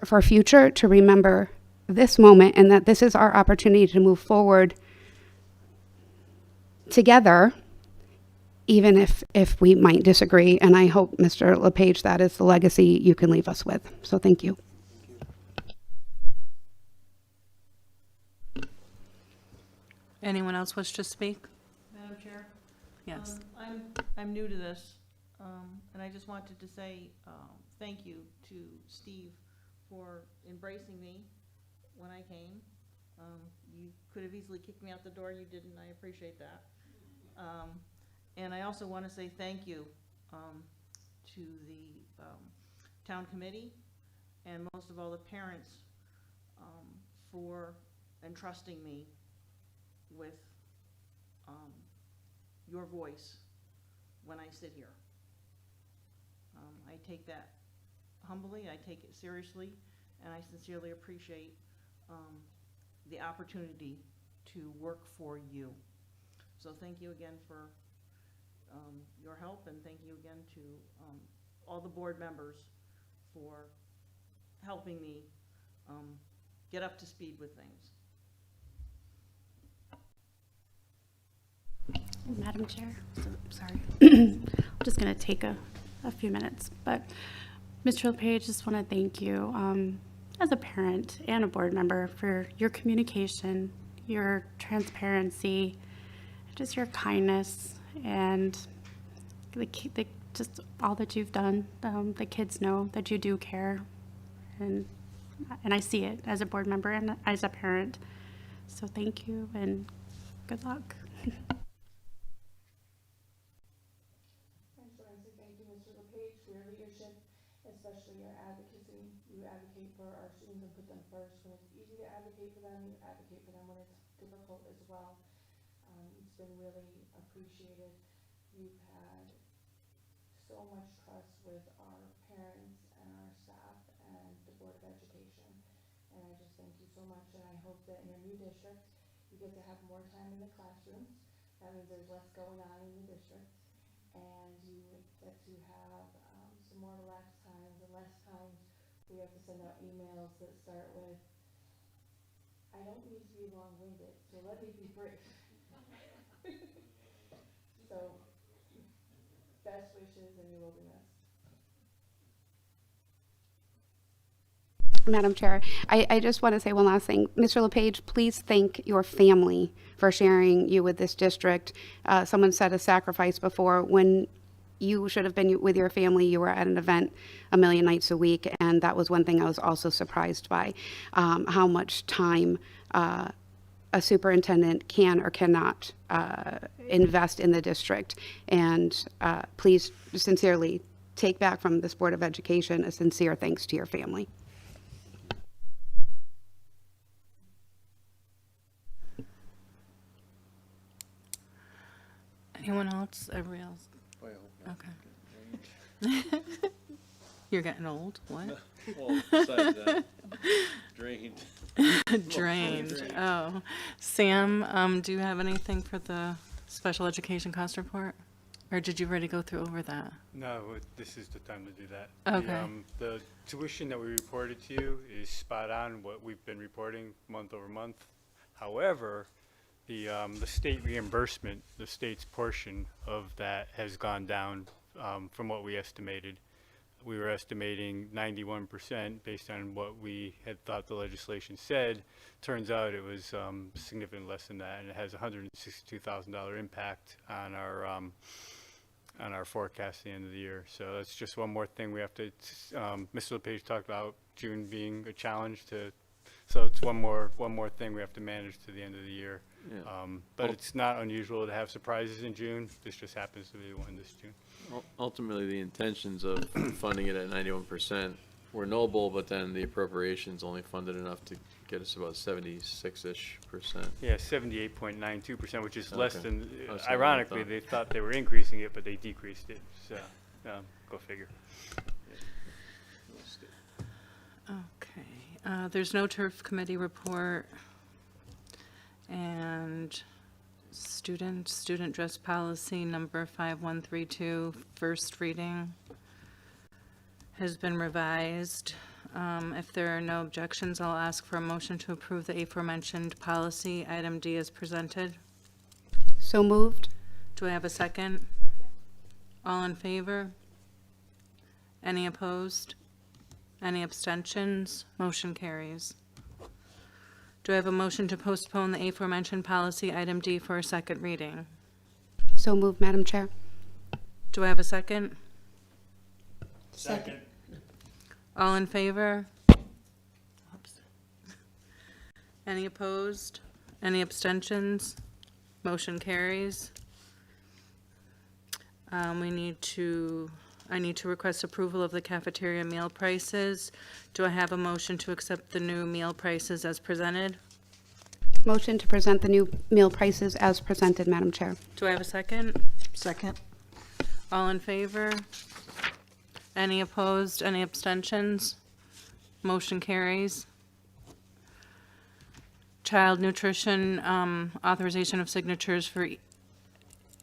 for future to remember this moment, and that this is our opportunity to move forward together, even if we might disagree. And I hope, Mr. LePage, that is the legacy you can leave us with. So thank you. Anyone else wish to speak? Madam Chair? Yes. I'm new to this, and I just wanted to say thank you to Steve for embracing me when I came. You could have easily kicked me out the door. You didn't. I appreciate that. And I also want to say thank you to the town committee, and most of all the parents for entrusting me with your voice when I sit here. I take that humbly, I take it seriously, and I sincerely appreciate the opportunity to work for you. So thank you again for your help, and thank you again to all the board members for helping me get up to speed with things. Madam Chair, sorry. I'm just going to take a few minutes, but Mr. LePage, just want to thank you as a parent and a board member for your communication, your transparency, just your kindness, and just all that you've done. The kids know that you do care, and I see it as a board member and as a parent. So thank you and good luck. Thank you, Mr. LePage, for your leadership, especially especially your advocacy. You advocate for our students and put them first. When it's easy to advocate for them, you advocate for them when it's difficult as well. It's been really appreciated. You've had so much trust with our parents and our staff and the Board of Education. And I just thank you so much, and I hope that in your new district, you get to have more time in the classrooms. That means there's less going on in the district, and you get to have some more relaxed times and less times we have to send out emails that start with, I don't need to be long-winded, so let me be brief. So, best wishes, and you will be missed. Madam Chair, I just want to say one last thing. Mr. LePage, please thank your family for sharing you with this district. Someone said a sacrifice before. When you should have been with your family, you were at an event a million nights a week, and that was one thing I was also surprised by, how much time a superintendent can or cannot invest in the district. And please sincerely take back from this Board of Education a sincere thanks to your family. Anyone else? Everybody else? Okay. You're getting old? What? Well, besides that, drained. Drained. Oh. Sam, do you have anything for the special education cost report? Or did you already go through over that? No, this is the time to do that. Okay. The tuition that we reported to you is spot on what we've been reporting month over month. However, the state reimbursement, the state's portion of that has gone down from what we estimated. We were estimating 91% based on what we had thought the legislation said. Turns out it was significantly less than that, and it has a $162,000 impact on our forecast at the end of the year. So that's just one more thing we have to. Mr. LePage talked about June being a challenge to. So it's one more thing we have to manage to the end of the year. Yeah. But it's not unusual to have surprises in June. This just happens to be the one this June. Ultimately, the intentions of funding it at 91% were noble, but then the appropriations only funded enough to get us about 76-ish%. Yeah, 78.92%, which is less Okay. than. Less than Ironically, I thought. they thought they were increasing it, but they decreased it. So, go figure. Okay. There's no turf committee report. And student dress policy number 5132, first reading, has been revised. If there are no objections, I'll ask for a motion to approve the aforementioned policy, item D, as presented. So moved. Do I have a second? All in favor? Any opposed? Any abstentions? Motion carries. Do I have a motion to postpone the aforementioned policy, item D, for a second reading? So moved, Madam Chair. Do I have a second? Second. All in favor? Oops. Any opposed? Any abstentions? Motion carries. I need to request approval of the cafeteria meal prices. Do I have a motion to accept the new meal prices as presented? Motion to present the new meal prices as presented, Madam Chair. Do I have a second? Second. All in favor? Any opposed? Any abstentions? Motion carries. Child nutrition, authorization of signatures for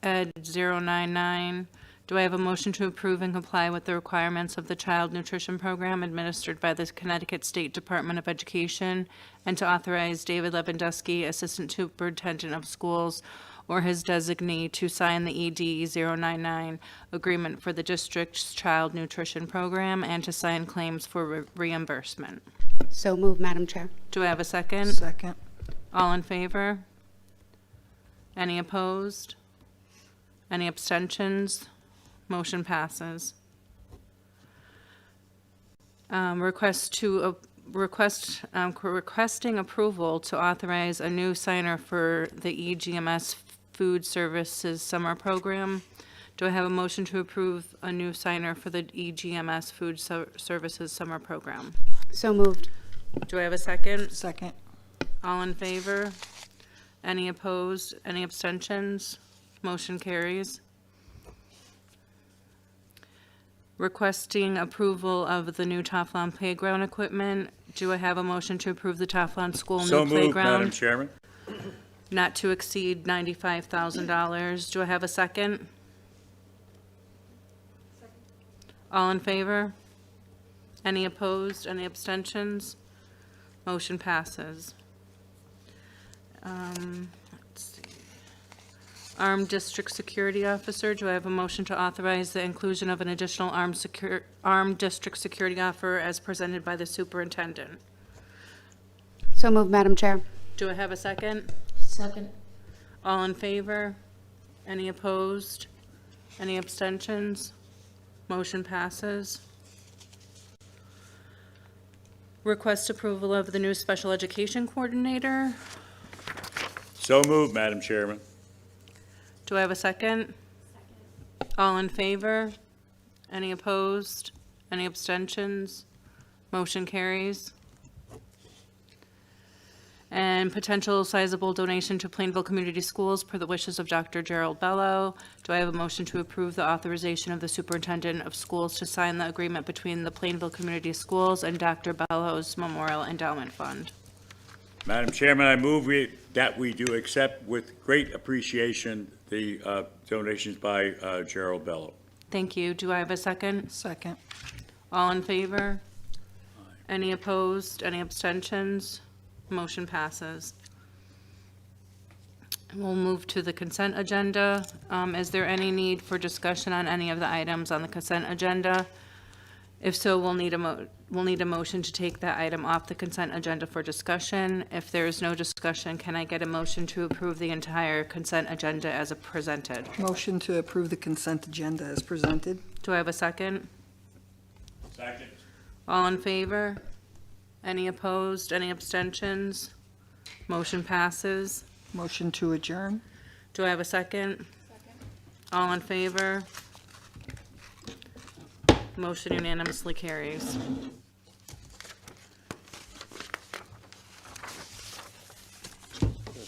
Ed 099. Do I have a motion to approve and comply with the requirements of the Child Nutrition Program administered by the Connecticut State Department of Education, and to authorize David Lewandowski, Assistant Superintendent of Schools, or his designee, to sign the ED 099 agreement for the district's Child Nutrition Program, and to sign claims for reimbursement? So moved, Madam Chair. Do I have a second? Second. All in favor? Any opposed? Any abstentions? Motion passes. Requesting approval to authorize a new signer for the EGMS Food Services Summer Program. Do I have a motion to approve a new signer for the EGMS Food Services Summer Program? So moved. Do I have a second? Second. All in favor? Any opposed? Any abstentions? Motion carries. Requesting approval of the new Teflon playground equipment. Do I have a motion to approve the Teflon School So new moved, Madam playground? Chairman. Not to exceed $95,000. Do I have a second? All in favor? Any opposed? Any abstentions? Motion passes. Let's see. Armed District Security Officer, do I have a motion to authorize the inclusion of an additional armed district security officer as presented by the superintendent? So moved, Madam Chair. Do I have a second? Second. All in favor? Any opposed? Any abstentions? Motion passes. Request approval of the new special education coordinator. So moved, Madam Chairman. Do I have a second? All in favor? Any opposed? Any abstentions? Motion carries. And potential sizable donation to Plainville Community Schools per the wishes of Dr. Gerald Bello. Do I have a motion to approve the authorization of the superintendent of schools to sign the agreement between the Plainville Community Schools and Dr. Bello's Memorial Endowment Fund? Madam Chairman, I move that we do accept with great appreciation the donations by Gerald Bello. Thank you. Do I have a second? Second. All in favor? Any opposed? Any abstentions? Motion passes. We'll move to the consent agenda. Is there any need for discussion on any of the items on the consent agenda? If so, we'll need a motion to take that item off the consent agenda for discussion. If there is no discussion, can I get a motion to approve the entire consent agenda as presented? Motion to approve the consent agenda as presented. Do I have a second? Second. All in favor? Any opposed? Any abstentions? Motion passes. Motion to adjourn. Do I have a second? All in favor? Motion unanimously carries.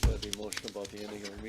That'd be emotional about the ending of the meeting.